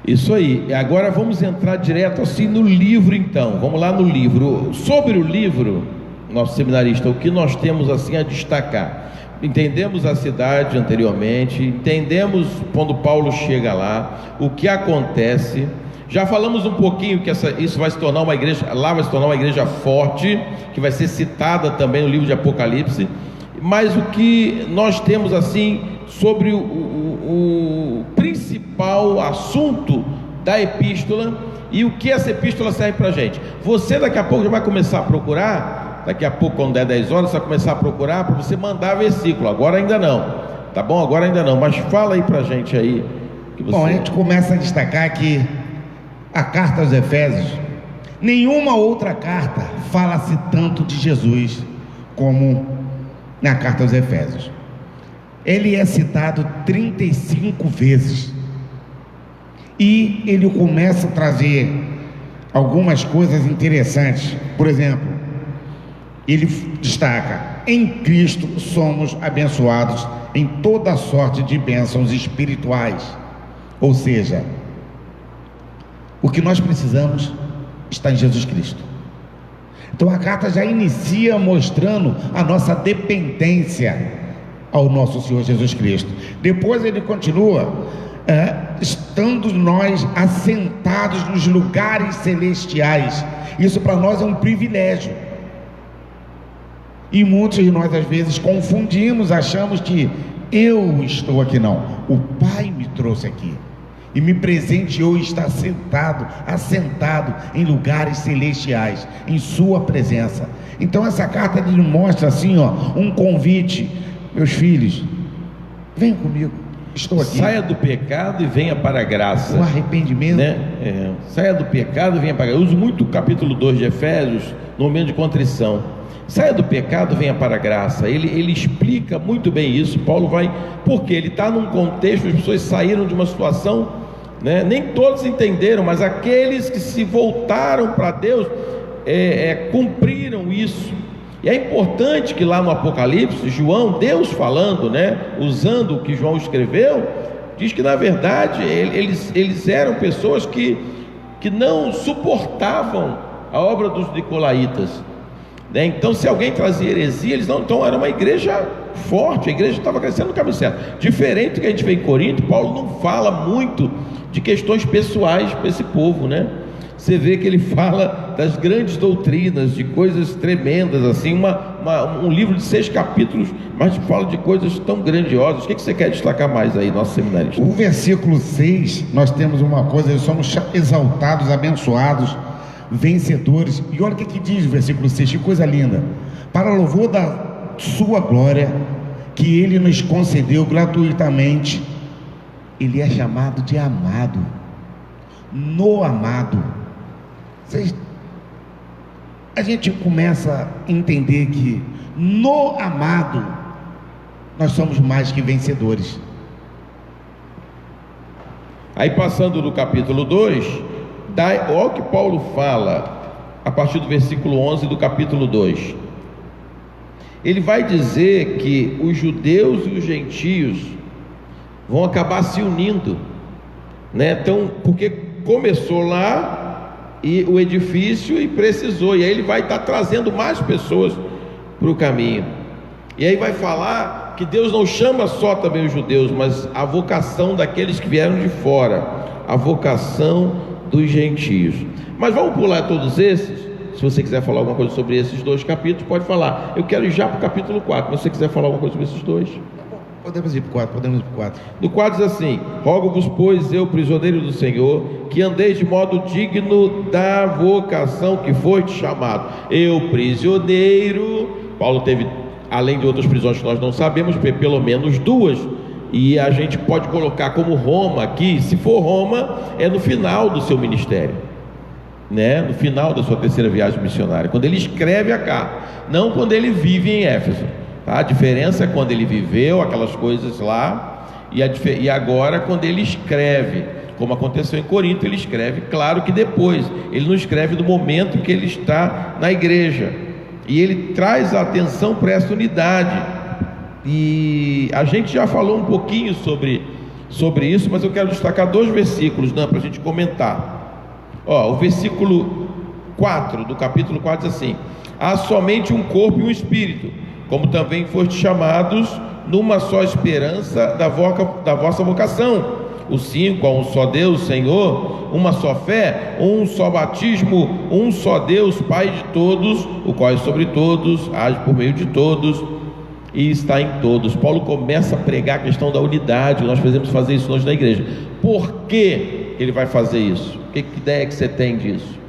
[SPEAKER 1] Isso aí. Agora vamos entrar direto assim no livro, então. Vamos lá no livro. Sobre o livro, nosso seminarista, o que nós temos assim a destacar? Entendemos a cidade anteriormente, entendemos quando Paulo chega lá, o que acontece. Já falamos um pouquinho que isso vai se tornar uma igreja, lá vai se tornar uma igreja forte, que vai ser citada também no livro de Apocalipse. Mas o que nós temos assim sobre o principal assunto da epístola e o que essa epístola serve para a gente. Você daqui a pouco já vai começar a procurar, daqui a pouco quando der 10 horas, você vai começar a procurar para você mandar versículo. Agora ainda não, tá bom? Agora ainda não, mas fala aí para a gente aí.
[SPEAKER 2] Bom, a gente começa a destacar que a carta aos Efésios, nenhuma outra carta fala-se tanto de Jesus como na carta aos Efésios. Ele é citado 35 vezes e ele começa a trazer algumas coisas interessantes. Por exemplo, ele destaca: em Cristo somos abençoados em toda sorte de bênçãos espirituais. Ou seja, o que nós precisamos está em Jesus Cristo. Então a carta já inicia mostrando a nossa dependência ao nosso Senhor Jesus Cristo. Depois ele continua, estando nós assentados nos lugares celestiais. Isso para nós é um privilégio. E muitos de nós às vezes confundimos, achamos que eu estou aqui. Não, o Pai me trouxe aqui e me presenteou e está assentado em lugares celestiais, em sua presença. Então essa carta ele mostra assim, um convite: meus filhos, venham comigo, estou aqui.
[SPEAKER 1] Saia do pecado e venha para a graça.
[SPEAKER 2] O arrependimento,
[SPEAKER 1] saia do pecado e venha para a graça. Eu uso muito o capítulo 2 de Efésios no momento de contrição. Saia do pecado, venha para a graça. Ele explica muito bem isso. Paulo vai, porque ele está num contexto, as pessoas saíram de uma situação, nem todos entenderam, mas aqueles que se voltaram para Deus cumpriram isso. E é importante que lá no Apocalipse, João, Deus falando, né, usando o que João escreveu, diz que na verdade eles eram pessoas que não suportavam a obra dos nicolaítas, né? Então, se alguém trazia heresia, eles não. Então, era uma igreja forte, a igreja estava crescendo no caminho certo. Diferente do que a gente vê em Corinto, Paulo não fala muito de questões pessoais para esse povo, né? Você vê que ele fala das grandes doutrinas, de coisas tremendas, assim, um livro de 6 capítulos, mas fala de coisas tão grandiosas. O que você quer destacar mais aí, nosso seminarista?
[SPEAKER 2] O versículo 6, nós temos uma coisa: somos exaltados, abençoados, vencedores. E olha o que diz o versículo 6, que coisa linda: para louvor da sua glória, que ele nos concedeu gratuitamente. Ele é chamado de amado, no amado. A gente começa a entender que no amado nós somos mais que vencedores.
[SPEAKER 1] Aí, passando do capítulo 2, olha o que Paulo fala a partir do versículo 11 do capítulo 2. Ele vai dizer que os judeus e os gentios vão acabar se unindo, né? Então, porque começou lá e o edifício e precisou, e aí ele vai estar trazendo mais pessoas para o caminho. E aí vai falar que Deus não chama só também os judeus, mas a vocação daqueles que vieram de fora, a vocação dos gentios. Mas vamos pular todos esses. Se você quiser falar alguma coisa sobre esses 2 capítulos, pode falar. Eu quero ir já para o capítulo 4, mas se você quiser falar alguma coisa sobre esses 2.
[SPEAKER 2] Podemos ir para o 4,
[SPEAKER 1] No 4 diz assim: rogo-vos, pois, eu, prisioneiro do Senhor, que andeis de modo digno da vocação que foste chamado. Eu, prisioneiro. Paulo teve, além de outras prisões que nós não sabemos, pelo menos 2, e a gente pode colocar como Roma aqui. Se for Roma, é no final do seu ministério, né? No final da sua 3ª viagem missionária, quando ele escreve a carta, não quando ele vive em Éfeso. A diferença é quando ele viveu aquelas coisas lá, e agora quando ele escreve, como aconteceu em Corinto, ele escreve, claro que depois, ele não escreve no momento que ele está na igreja, e ele traz a atenção para essa unidade. E a gente já falou um pouquinho sobre isso, mas eu quero destacar 2 versículos, para a gente comentar. O versículo 4 do capítulo 4 diz assim: há somente um corpo e um espírito, como também foste chamados numa só esperança da vossa vocação. O 5, há um só Deus, Senhor, uma só fé, um só batismo, um só Deus, Pai de todos, o qual é sobre todos, age por meio de todos e está em todos. Paulo começa a pregar a questão da unidade. Nós podemos fazer isso hoje na igreja. Por que ele vai fazer isso? Que ideia que você tem disso?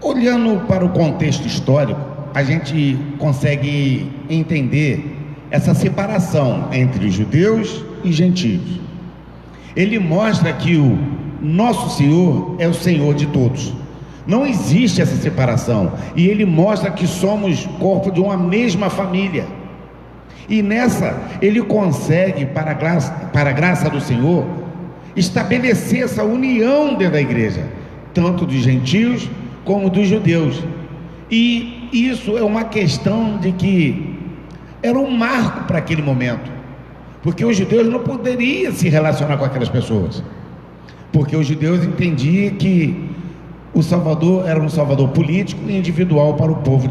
[SPEAKER 2] Olhando para o contexto histórico, a gente consegue entender essa separação entre os judeus e gentios. Ele mostra que o nosso Senhor é o Senhor de todos. Não existe essa separação. E ele mostra que somos corpo de uma mesma família. E nessa, ele consegue, para a graça do Senhor, estabelecer essa união dentro da igreja, tanto dos gentios como dos judeus. E isso é uma questão de que era um marco para aquele momento, porque os judeus não poderiam se relacionar com aquelas pessoas, porque os judeus entendiam que o Salvador era um Salvador político e individual para o povo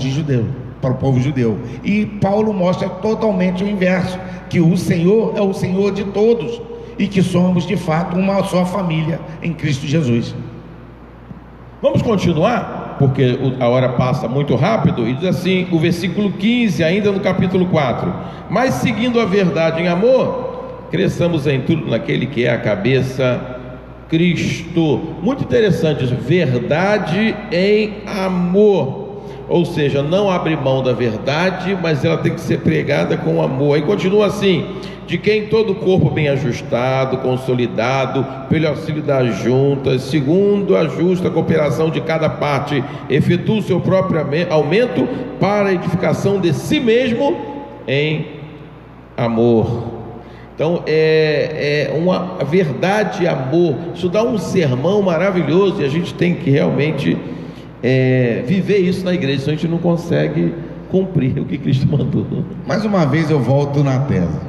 [SPEAKER 2] judeu. E Paulo mostra totalmente o inverso, que o Senhor é o Senhor de todos e que somos de fato uma só família em Cristo Jesus.
[SPEAKER 1] Vamos continuar, porque a hora passa muito rápido, e diz assim, o versículo 15, ainda no capítulo 4: mas seguindo a verdade em amor, cresçamos em tudo naquele que é a cabeça, Cristo. Muito interessante isso, verdade em amor. Ou seja, não abre mão da verdade, mas ela tem que ser pregada com amor. Aí continua assim: de quem todo o corpo bem ajustado, consolidado, pelo auxílio das juntas, segundo a justa cooperação de cada parte, efetua o seu próprio aumento para a edificação de si mesmo em amor. Então é uma verdade e amor. Isso dá um sermão maravilhoso, e a gente tem que realmente viver isso na igreja, senão a gente não consegue cumprir o que Cristo mandou.
[SPEAKER 2] Mais uma vez eu volto na tese: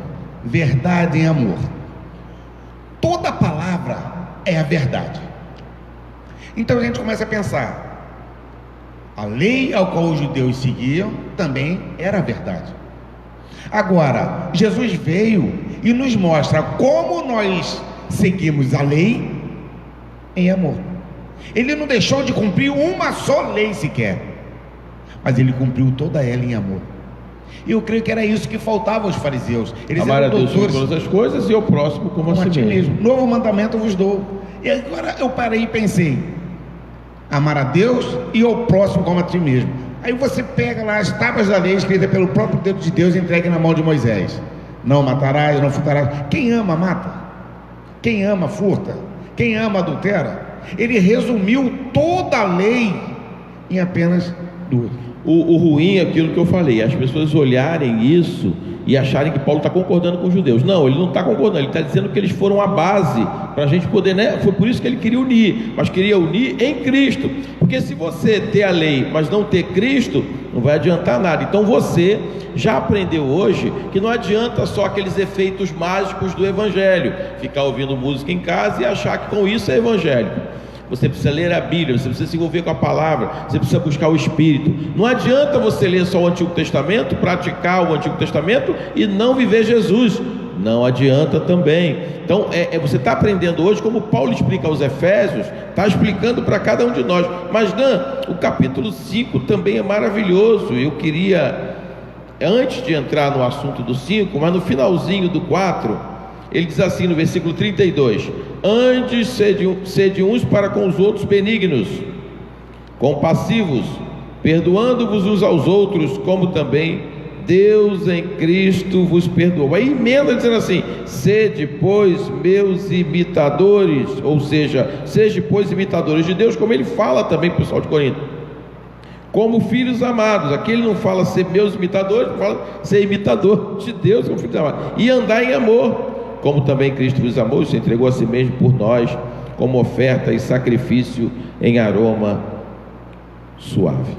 [SPEAKER 2] verdade em amor. Toda palavra é a verdade. Então a gente começa a pensar: a lei ao qual os judeus seguiam também era a verdade. Agora, Jesus veio e nos mostra como nós seguimos a lei em amor. Ele não deixou de cumprir uma só lei sequer, mas ele cumpriu toda ela em amor. E eu creio que era isso que faltava aos fariseus. Eles
[SPEAKER 1] amar a
[SPEAKER 2] eram
[SPEAKER 1] Deus sobre
[SPEAKER 2] doutores,
[SPEAKER 1] todas as coisas e ao próximo como a si mesmo.
[SPEAKER 2] Novo mandamento eu vos dou. E agora eu parei e pensei: amar a Deus e ao próximo como a ti mesmo. Aí você pega lá as tábuas da lei escritas pelo próprio dedo de Deus e entregue na mão de Moisés: não matarás, não furtarás. Quem ama, mata. Quem ama, furta. Quem ama, adultera. Ele resumiu toda a lei em apenas duas.
[SPEAKER 1] O ruim é aquilo que eu falei: as pessoas olharem isso e acharem que Paulo está concordando com os judeus. Não, ele não está concordando, ele está dizendo que eles foram a base para a gente poder, né? Foi por isso que ele queria unir, mas queria unir em Cristo, porque se você ter a lei, mas não ter Cristo, não vai adiantar nada. Então você já aprendeu hoje que não adianta só aqueles efeitos mágicos do Evangelho, ficar ouvindo música em casa e achar que com isso é evangélico. Você precisa ler a Bíblia, você precisa se envolver com a palavra, você precisa buscar o Espírito. Não adianta você ler só o Antigo Testamento, praticar o Antigo Testamento e não viver Jesus. Não adianta também. Então você está aprendendo hoje, como Paulo explica aos Efésios, está explicando para cada um de nós. Mas Dan, o capítulo 5 também é maravilhoso. Eu queria, antes de entrar no assunto do 5, mas no finalzinho do 4, ele diz assim no versículo 32: antes sede uns para com os outros benignos, compassivos, perdoando-vos uns aos outros, como também Deus em Cristo vos perdoou. Aí emenda dizendo assim: sede, pois, meus imitadores, ou seja, sede, pois, imitadores de Deus, como ele fala também para o pessoal de Corinto, como filhos amados. Aqui ele não fala ser meus imitadores, ele fala ser imitador de Deus como filhos amados, e andar em amor, como também Cristo vos amou e se entregou a si mesmo por nós, como oferta e sacrifício em aroma suave.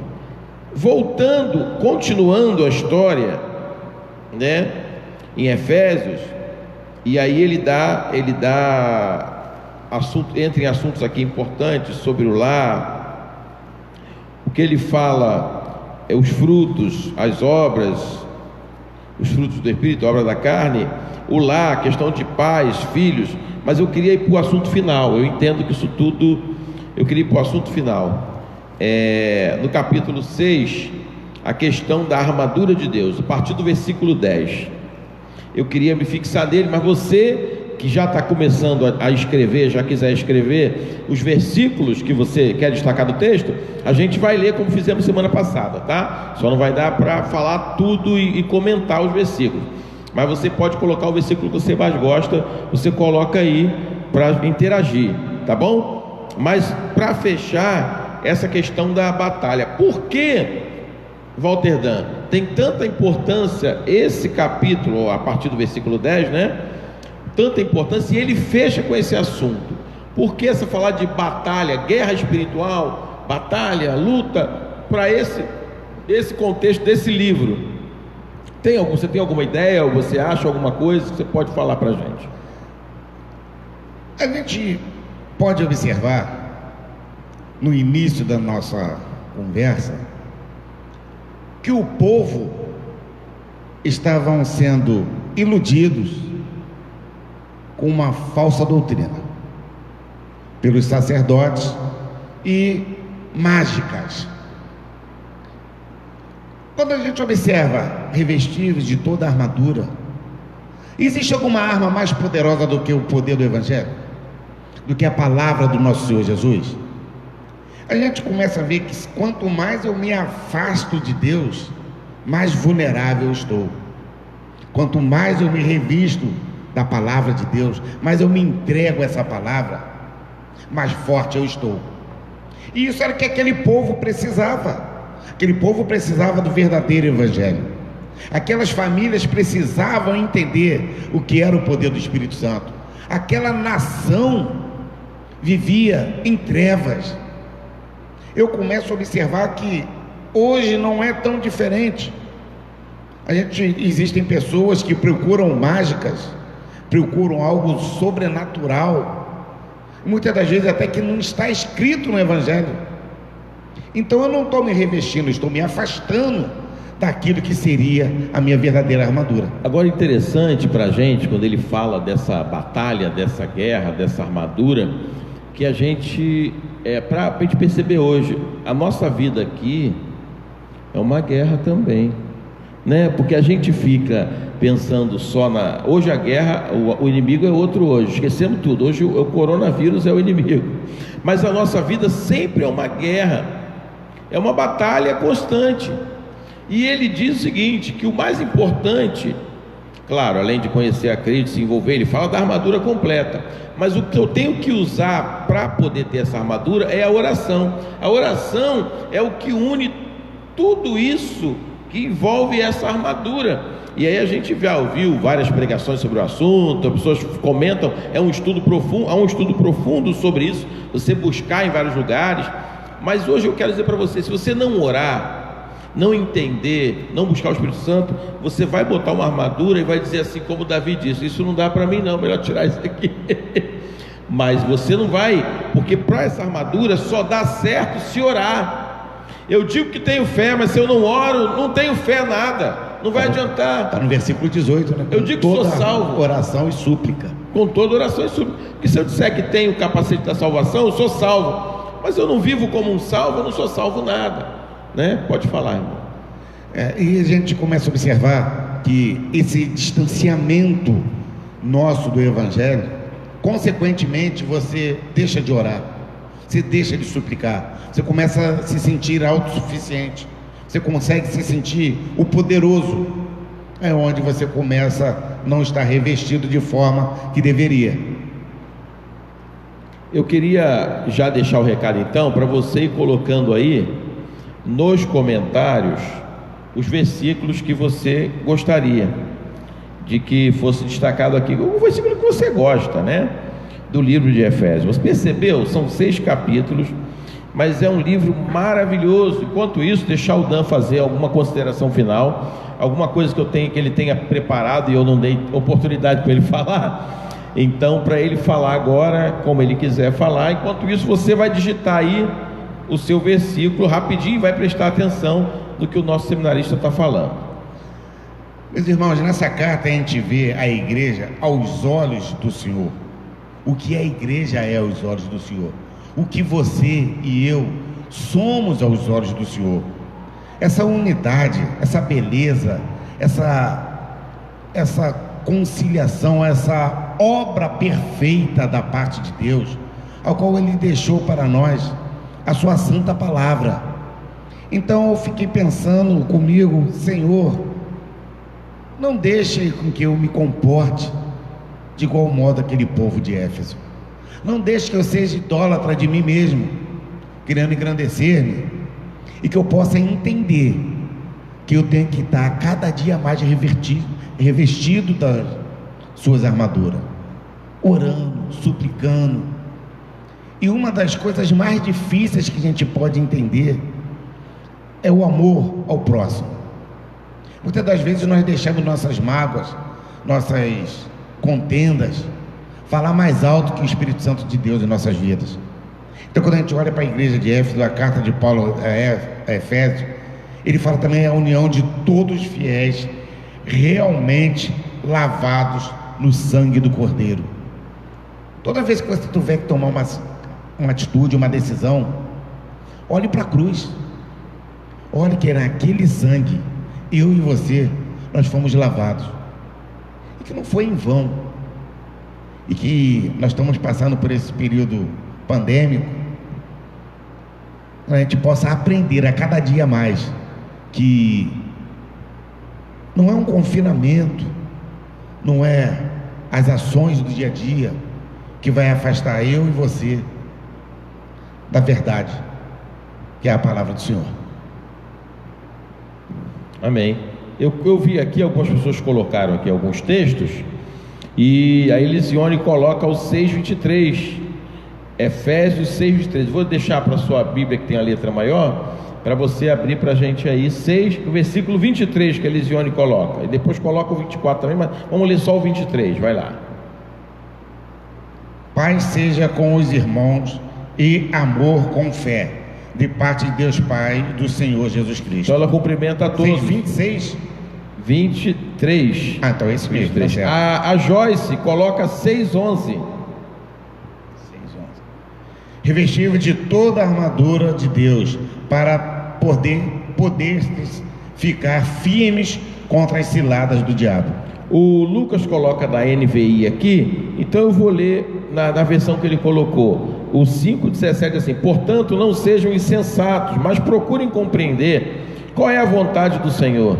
[SPEAKER 1] Voltando, continuando a história, né, em Efésios, e aí ele dá assunto, entra em assuntos aqui importantes sobre o lar. O que ele fala é os frutos, as obras, os frutos do Espírito, a obra da carne, o lar, a questão de pais, filhos. Mas eu queria ir para o assunto final. Eu entendo que isso tudo, eu queria ir para o assunto final. No capítulo 6, a questão da armadura de Deus, a partir do versículo 10. Eu queria me fixar nele, mas você que já está começando a escrever, já quiser escrever os versículos que você quer destacar do texto, a gente vai ler como fizemos semana passada, tá? Só não vai dar para falar tudo e comentar os versículos, mas você pode colocar o versículo que você mais gosta, você coloca aí para interagir, tá bom? Mas para fechar essa questão da batalha, por que, Walter Dan, tem tanta importância esse capítulo, a partir do versículo 10, né? Tanta importância, e ele fecha com esse assunto. Por que essa falar de batalha, guerra espiritual, batalha, luta, para esse contexto desse livro? Você tem alguma ideia, ou você acha alguma coisa que você pode falar para a gente?
[SPEAKER 2] A gente pode observar, no início da nossa conversa, que o povo estavam sendo iludidos com uma falsa doutrina pelos sacerdotes e mágicas. Quando a gente observa revestidos de toda a armadura, existe alguma arma mais poderosa do que o poder do Evangelho? Do que a palavra do nosso Senhor Jesus? A gente começa a ver que quanto mais eu me afasto de Deus, mais vulnerável eu estou. Quanto mais eu me revisto da palavra de Deus, mais eu me entrego a essa palavra, mais forte eu estou. E isso era o que aquele povo precisava. Aquele povo precisava do verdadeiro Evangelho. Aquelas famílias precisavam entender o que era o poder do Espírito Santo. Aquela nação vivia em trevas. Eu começo a observar que Hoje não é tão diferente. Existem pessoas que procuram mágicas, procuram algo sobrenatural, muitas das vezes até que não está escrito no Evangelho. Então eu não estou me revestindo, estou me afastando daquilo que seria a minha verdadeira armadura.
[SPEAKER 1] Agora, interessante para a gente, quando ele fala dessa batalha, dessa guerra, dessa armadura, que a gente, para a gente perceber hoje, a nossa vida aqui é uma guerra também, né? Porque a gente fica pensando só hoje a guerra, o inimigo é outro hoje, esquecemos tudo, hoje o coronavírus é o inimigo, mas a nossa vida sempre é uma guerra, é uma batalha constante. E ele diz o seguinte, que o mais importante, claro, além de conhecer a Cristo, se envolver, ele fala da armadura completa, mas o que eu tenho que usar para poder ter essa armadura é a oração. A oração é o que une tudo isso que envolve essa armadura. E aí a gente já ouviu várias pregações sobre o assunto, as pessoas comentam, há um estudo profundo sobre isso, você buscar em vários lugares. Mas hoje eu quero dizer para você, se você não orar, não entender, não buscar o Espírito Santo, você vai botar uma armadura e vai dizer assim, como Davi disse, isso não dá para mim não, melhor tirar isso aqui. Mas você não vai, porque para essa armadura só dá certo se orar. Eu digo que tenho fé, mas se eu não oro, não tenho fé nada, não vai adiantar.
[SPEAKER 2] Está no versículo 18, né?
[SPEAKER 1] Eu digo que sou salvo.
[SPEAKER 2] Oração e súplica.
[SPEAKER 1] Com toda oração e súplica. Porque se eu disser que tenho o capacete da salvação, eu sou salvo. Mas eu não vivo como um salvo, eu não sou salvo nada, né? Pode falar, irmão.
[SPEAKER 2] E a gente começa a observar que esse distanciamento nosso do Evangelho, consequentemente você deixa de orar, você deixa de suplicar, você começa a se sentir autossuficiente, você consegue se sentir o poderoso, é onde você começa a não estar revestido de forma que deveria.
[SPEAKER 1] Eu queria já deixar o recado então, para você ir colocando aí nos comentários os versículos que você gostaria de que fosse destacado aqui, o versículo que você gosta, né? Do livro de Efésios. Você percebeu? São 6 capítulos, mas é um livro maravilhoso. Enquanto isso, deixar o Dan fazer alguma consideração final, alguma coisa que ele tenha preparado e eu não dei oportunidade para ele falar. Então, para ele falar agora, como ele quiser falar, enquanto isso você vai digitar aí o seu versículo rapidinho e vai prestar atenção no que o nosso seminarista está falando.
[SPEAKER 2] Meus irmãos, nessa carta a gente vê a igreja aos olhos do Senhor. O que a igreja é aos olhos do Senhor? O que você e eu somos aos olhos do Senhor? Essa unidade, essa beleza, essa conciliação, essa obra perfeita da parte de Deus, ao qual Ele deixou para nós a sua santa palavra. Então eu fiquei pensando comigo, Senhor, não deixe com que eu me comporte de igual modo aquele povo de Éfeso. Não deixe que eu seja idólatra de mim mesmo, querendo engrandecer-me, e que eu possa entender que eu tenho que estar cada dia mais revestido das suas armaduras, orando, suplicando. E uma das coisas mais difíceis que a gente pode entender é o amor ao próximo. Muitas das vezes nós deixamos nossas mágoas, nossas contendas, falar mais alto que o Espírito Santo de Deus em nossas vidas. Então, quando a gente olha para a igreja de Éfeso, a carta de Paulo a Efésios, ele fala também a união de todos os fiéis realmente lavados no sangue do Cordeiro. Toda vez que você tiver que tomar uma atitude, uma decisão, olhe para a cruz, olhe que naquele sangue eu e você, nós fomos lavados, e que não foi em vão, e que nós estamos passando por esse período pandêmico, a gente possa aprender a cada dia mais que não é um confinamento, não é as ações do dia a dia que vai afastar eu e você da verdade, que é a palavra do Senhor. Amém.
[SPEAKER 1] Eu vi aqui, algumas pessoas colocaram aqui alguns textos, e a Elisione coloca o 6:23, Efésios 6:23. Vou deixar para a sua Bíblia que tem a letra maior, para você abrir para a gente aí, o versículo 23 que a Elisione coloca, e depois coloca o 24 também, mas vamos ler só o 23, vai lá.
[SPEAKER 2] Paz seja com os irmãos e amor com fé, de parte de Deus Pai e do Senhor Jesus Cristo.
[SPEAKER 1] Então ela cumprimenta a todos.
[SPEAKER 2] 26?
[SPEAKER 1] 23.
[SPEAKER 2] Ah, então é esse mesmo.
[SPEAKER 1] 23. A Joyce coloca 6:11.
[SPEAKER 2] Revestir de toda a armadura de Deus, para poder ficar firmes contra as ciladas do diabo.
[SPEAKER 1] O Lucas coloca da NVI aqui, então eu vou ler na versão que ele colocou. O 5:17 assim: portanto, não sejam insensatos, mas procurem compreender qual é a vontade do Senhor.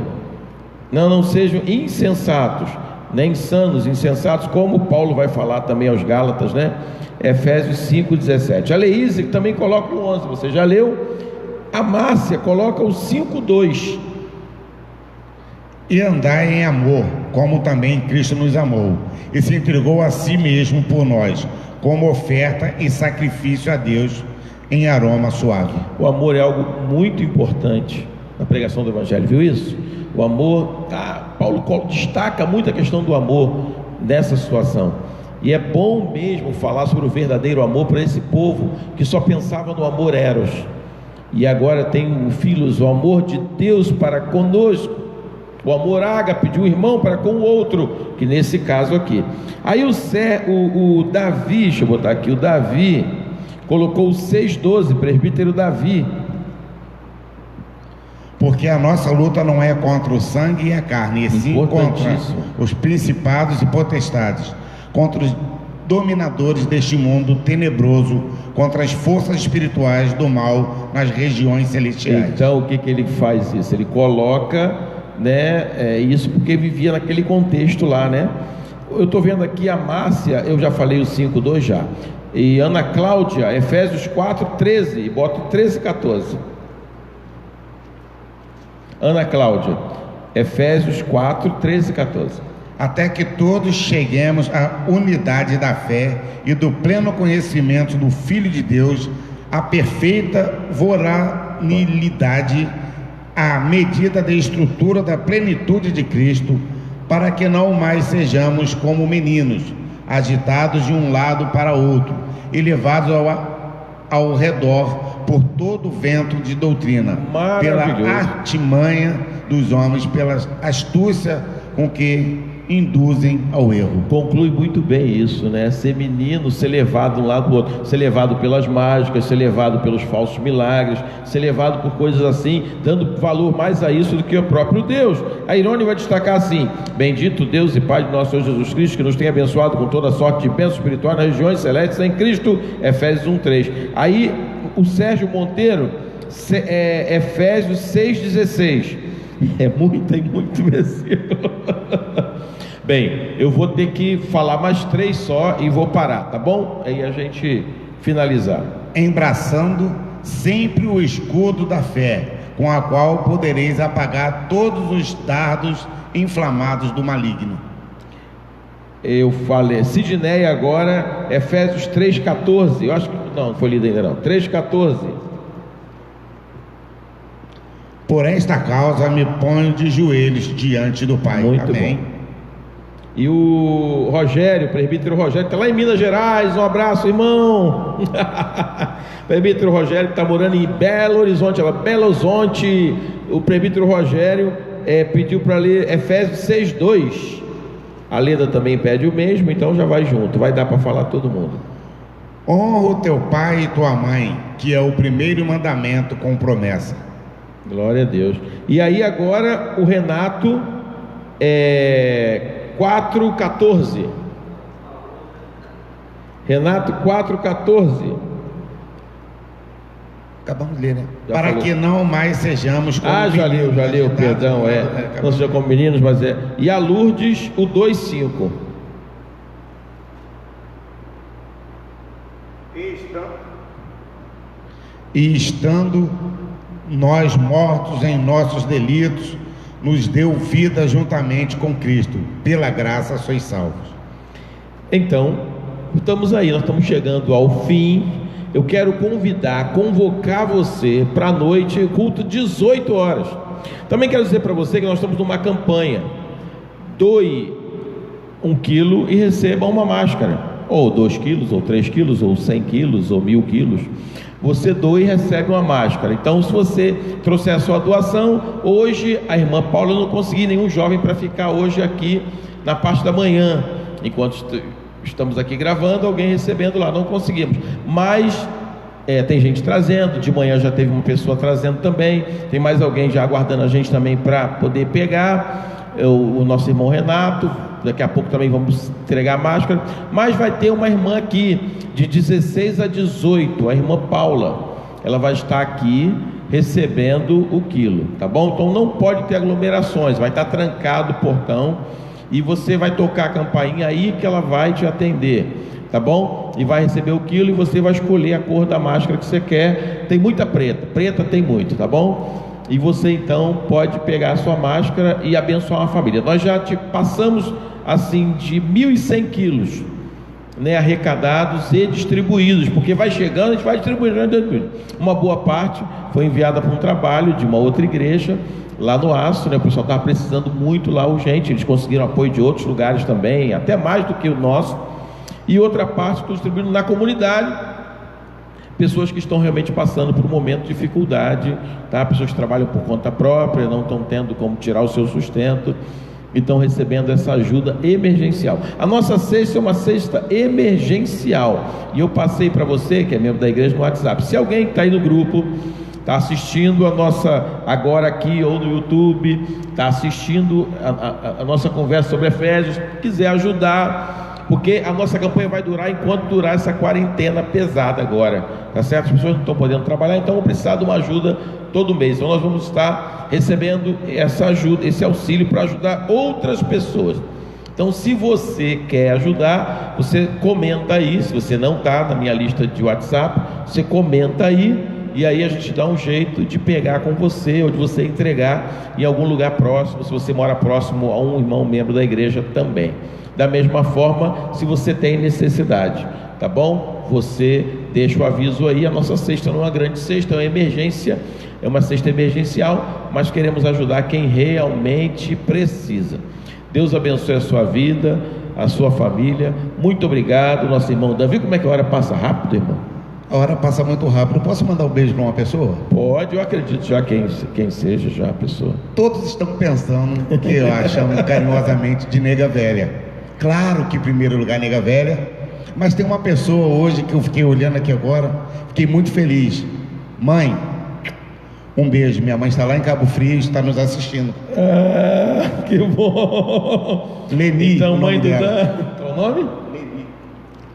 [SPEAKER 1] Não sejam insensatos, nem insanos, insensatos, como Paulo vai falar também aos Gálatas, né? Efésios 5:17. A Leíse também coloca o 11, você já leu? A Márcia coloca o 5:2.
[SPEAKER 2] E andai em amor, como também Cristo nos amou, e se entregou a si mesmo por nós, como oferta e sacrifício a Deus em aroma suave.
[SPEAKER 1] O amor é algo muito importante na pregação do Evangelho, viu isso? O amor, Paulo destaca muito a questão do amor nessa situação. E é bom mesmo falar sobre o verdadeiro amor para esse povo que só pensava no amor eros. E agora tem filhos, o amor de Deus para conosco, o amor ágape de um irmão para com o outro, que nesse caso aqui. Aí o Davi, deixa eu botar aqui, o Davi colocou o 6:12, presbítero Davi.
[SPEAKER 2] Porque a nossa luta não é contra o sangue e a carne, e sim contra os principados e potestades, contra os dominadores deste mundo tenebroso, contra as forças espirituais do mal nas regiões celestiais.
[SPEAKER 1] Então o que ele faz isso? Ele coloca, né, isso porque vivia naquele contexto lá, né? Eu estou vendo aqui a Márcia, eu já falei o 5:2 já, e Ana Cláudia, Efésios 4:13, e boto 13:14. Ana Cláudia, Efésios 4:13-14.
[SPEAKER 2] Até que todos cheguemos à unidade da fé e do pleno conhecimento do Filho de Deus, à perfeita varonilidade, à medida da estrutura da plenitude de Cristo, para que não mais sejamos como meninos, agitados de um lado para outro e levados ao redor por todo o vento de doutrina, pela artimanha dos homens, pela astúcia com que induzem ao erro.
[SPEAKER 1] Conclui muito bem isso, né? Ser menino, ser levado de um lado para o outro, ser levado pelas mágicas, ser levado pelos falsos milagres, ser levado por coisas assim, dando valor mais a isso do que ao próprio Deus. A Irone vai destacar assim: bendito Deus e Pai de nosso Senhor Jesus Cristo, que nos tem abençoado com toda sorte de bênçãos espirituais nas regiões celestes em Cristo. Efésios 1:3. Aí o Sérgio Monteiro, Efésios 6:16. É muito versículo. Bem, eu vou ter que falar mais 3 só e vou parar, tá bom? Aí a gente finalizar.
[SPEAKER 2] Embraçando sempre o escudo da fé, com a qual podereis apagar todos os dardos inflamados do maligno.
[SPEAKER 1] Eu falei, Sidneia agora, Efésios 3:14. Eu acho que não foi lido ainda não. 3:14.
[SPEAKER 2] Por esta causa me ponho de joelhos diante do Pai.
[SPEAKER 1] Muito
[SPEAKER 2] Amém.
[SPEAKER 1] Bom. E o Rogério, presbítero Rogério, está lá em Minas Gerais. Um abraço, irmão. Presbítero Rogério, que está morando em Belo Horizonte. Belo Horizonte. O presbítero Rogério pediu para ler Efésios 6:2. A Leda também pede o mesmo, então já vai junto. Vai dar para falar todo mundo.
[SPEAKER 2] Honra o teu pai e tua mãe, que é o primeiro mandamento com promessa.
[SPEAKER 1] Glória a Deus. E aí agora o Renato 4:14. Renato 4:14.
[SPEAKER 2] Acabamos de ler, né?
[SPEAKER 1] Já
[SPEAKER 2] para
[SPEAKER 1] falou.
[SPEAKER 2] Que não mais sejamos como
[SPEAKER 1] já leu, perdão, não seja como meninos, mas E a Lourdes, o 2:5.
[SPEAKER 2] E estando nós mortos em nossos delitos, nos deu vida juntamente com Cristo, pela graça sois salvos.
[SPEAKER 1] Então, estamos aí, nós estamos chegando ao fim eu quero convocar você para a noite, culto 18 horas. Também quero dizer para você que nós estamos numa campanha: doe 1 quilo e receba uma máscara, ou 2 quilos, ou 3 quilos, ou 100 quilos, ou 1000 quilos. Você doa e recebe uma máscara. Então, se você trouxer a sua doação, hoje a irmã Paula não conseguiu nenhum jovem para ficar hoje aqui na parte da manhã, enquanto estamos aqui gravando, alguém recebendo lá, não conseguimos, mas tem gente trazendo, de manhã já teve uma pessoa trazendo também, tem mais alguém já aguardando a gente também para poder pegar, o nosso irmão Renato, daqui a pouco também vamos entregar a máscara, mas vai ter uma irmã aqui, de 16 a 18, a irmã Paula, ela vai estar aqui recebendo o quilo, tá bom? Então não pode ter aglomerações, vai estar trancado o portão, e você vai tocar a campainha aí que ela vai te atender, tá bom? E vai receber o quilo e você vai escolher a cor da máscara que você quer. Tem muita preta tem muito, tá bom? E você então pode pegar a sua máscara e abençoar uma família. Nós já passamos assim de 1.100 quilos, né, arrecadados e distribuídos, porque vai chegando, a gente vai distribuindo. Uma boa parte foi enviada para um trabalho de uma outra igreja lá no Aço, né? O pessoal estava precisando muito lá, urgente, eles conseguiram apoio de outros lugares também, até mais do que o nosso, e outra parte estou distribuindo na comunidade, pessoas que estão realmente passando por um momento de dificuldade, tá? Pessoas que trabalham por conta própria, não estão tendo como tirar o seu sustento, e estão recebendo essa ajuda emergencial. A nossa cesta é uma cesta emergencial, e eu passei para você, que é membro da igreja, no WhatsApp. Se alguém que está aí no grupo, está assistindo a nossa, agora aqui ou no YouTube, está assistindo a nossa conversa sobre Efésios, quiser ajudar, porque a nossa campanha vai durar enquanto durar essa quarentena pesada agora, tá certo? As pessoas não estão podendo trabalhar, então vão precisar de uma ajuda todo mês. Então nós vamos estar recebendo essa ajuda, esse auxílio para ajudar outras pessoas. Então, se você quer ajudar, você comenta aí. Se você não está na minha lista de WhatsApp, você comenta aí, e aí a gente dá um jeito de pegar com você, ou de você entregar em algum lugar próximo, se você mora próximo a um irmão membro da igreja também. Da mesma forma, se você tem necessidade, tá bom? Você deixa o aviso aí. A nossa cesta não é uma grande cesta, é uma emergência, é uma cesta emergencial, mas queremos ajudar quem realmente precisa. Deus abençoe a sua vida, a sua família. Muito obrigado, nosso irmão Davi. Como é que a hora passa rápido, irmão?
[SPEAKER 2] A hora passa muito rápido. Posso mandar um beijo para uma pessoa?
[SPEAKER 1] Pode, eu acredito já quem seja já a pessoa.
[SPEAKER 2] Todos estão pensando que eu a chamo carinhosamente de nega velha. Claro que em primeiro lugar nega velha, mas tem uma pessoa hoje que eu fiquei olhando aqui agora, fiquei muito feliz. Mãe, um beijo. Minha mãe está lá em Cabo Frio e está nos assistindo.
[SPEAKER 1] Ah, que bom.
[SPEAKER 2] Leni.
[SPEAKER 1] Então, mãe do Dan. Qual o nome?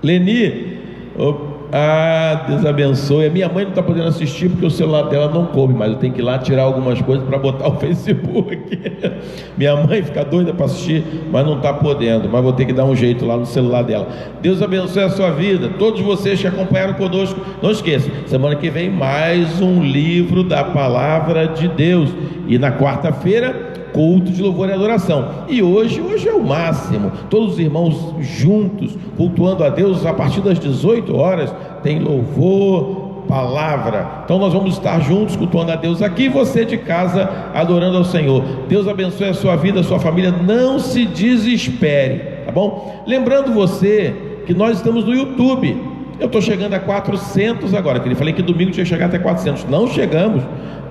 [SPEAKER 1] Leni. Deus abençoe. A minha mãe não está podendo assistir porque o celular dela não coube, mas eu tenho que ir lá tirar algumas coisas para botar o Facebook. Minha mãe fica doida para assistir, mas não está podendo, mas vou ter que dar um jeito lá no celular dela. Deus abençoe a sua vida. Todos vocês que acompanharam conosco, não esqueçam, semana que vem mais um livro da palavra de Deus, e na quarta-feira culto de louvor e adoração. E hoje é o máximo, todos os irmãos juntos, cultuando a Deus. A partir das 18 horas tem louvor, palavra. Então nós vamos estar juntos cultuando a Deus aqui, você de casa adorando ao Senhor. Deus abençoe a sua vida, a sua família. Não se desespere, tá bom? Lembrando você que nós estamos no YouTube. Eu estou chegando a 400 agora, que ele falei que domingo tinha que chegar até 400, não chegamos.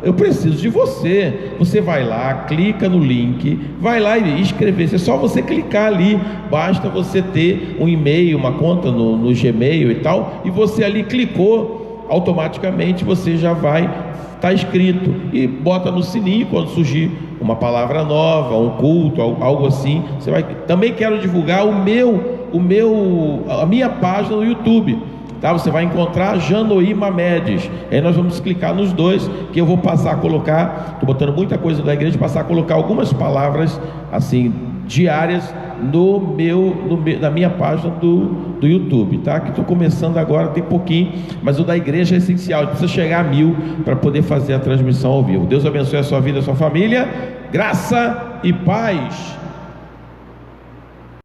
[SPEAKER 1] Eu preciso de você. Você vai lá, clica no link, vai lá e inscrever-se. É só você clicar ali, basta você ter um e-mail, uma conta no Gmail e tal, e você ali clicou, automaticamente você já vai estar inscrito, e bota no sininho quando surgir uma palavra nova, um culto, algo assim. Você vai. Também quero divulgar a minha página no YouTube. Tá, você vai encontrar Janoí Mamedes. Aí nós vamos clicar nos dois, que eu vou passar a colocar, estou botando muita coisa da igreja, passar a colocar algumas palavras assim diárias na minha página do YouTube, tá? Que estou começando agora, tem pouquinho, mas o da igreja é essencial, precisa chegar a 1000 para poder fazer a transmissão ao vivo. Deus abençoe a sua vida, a sua família, graça e paz.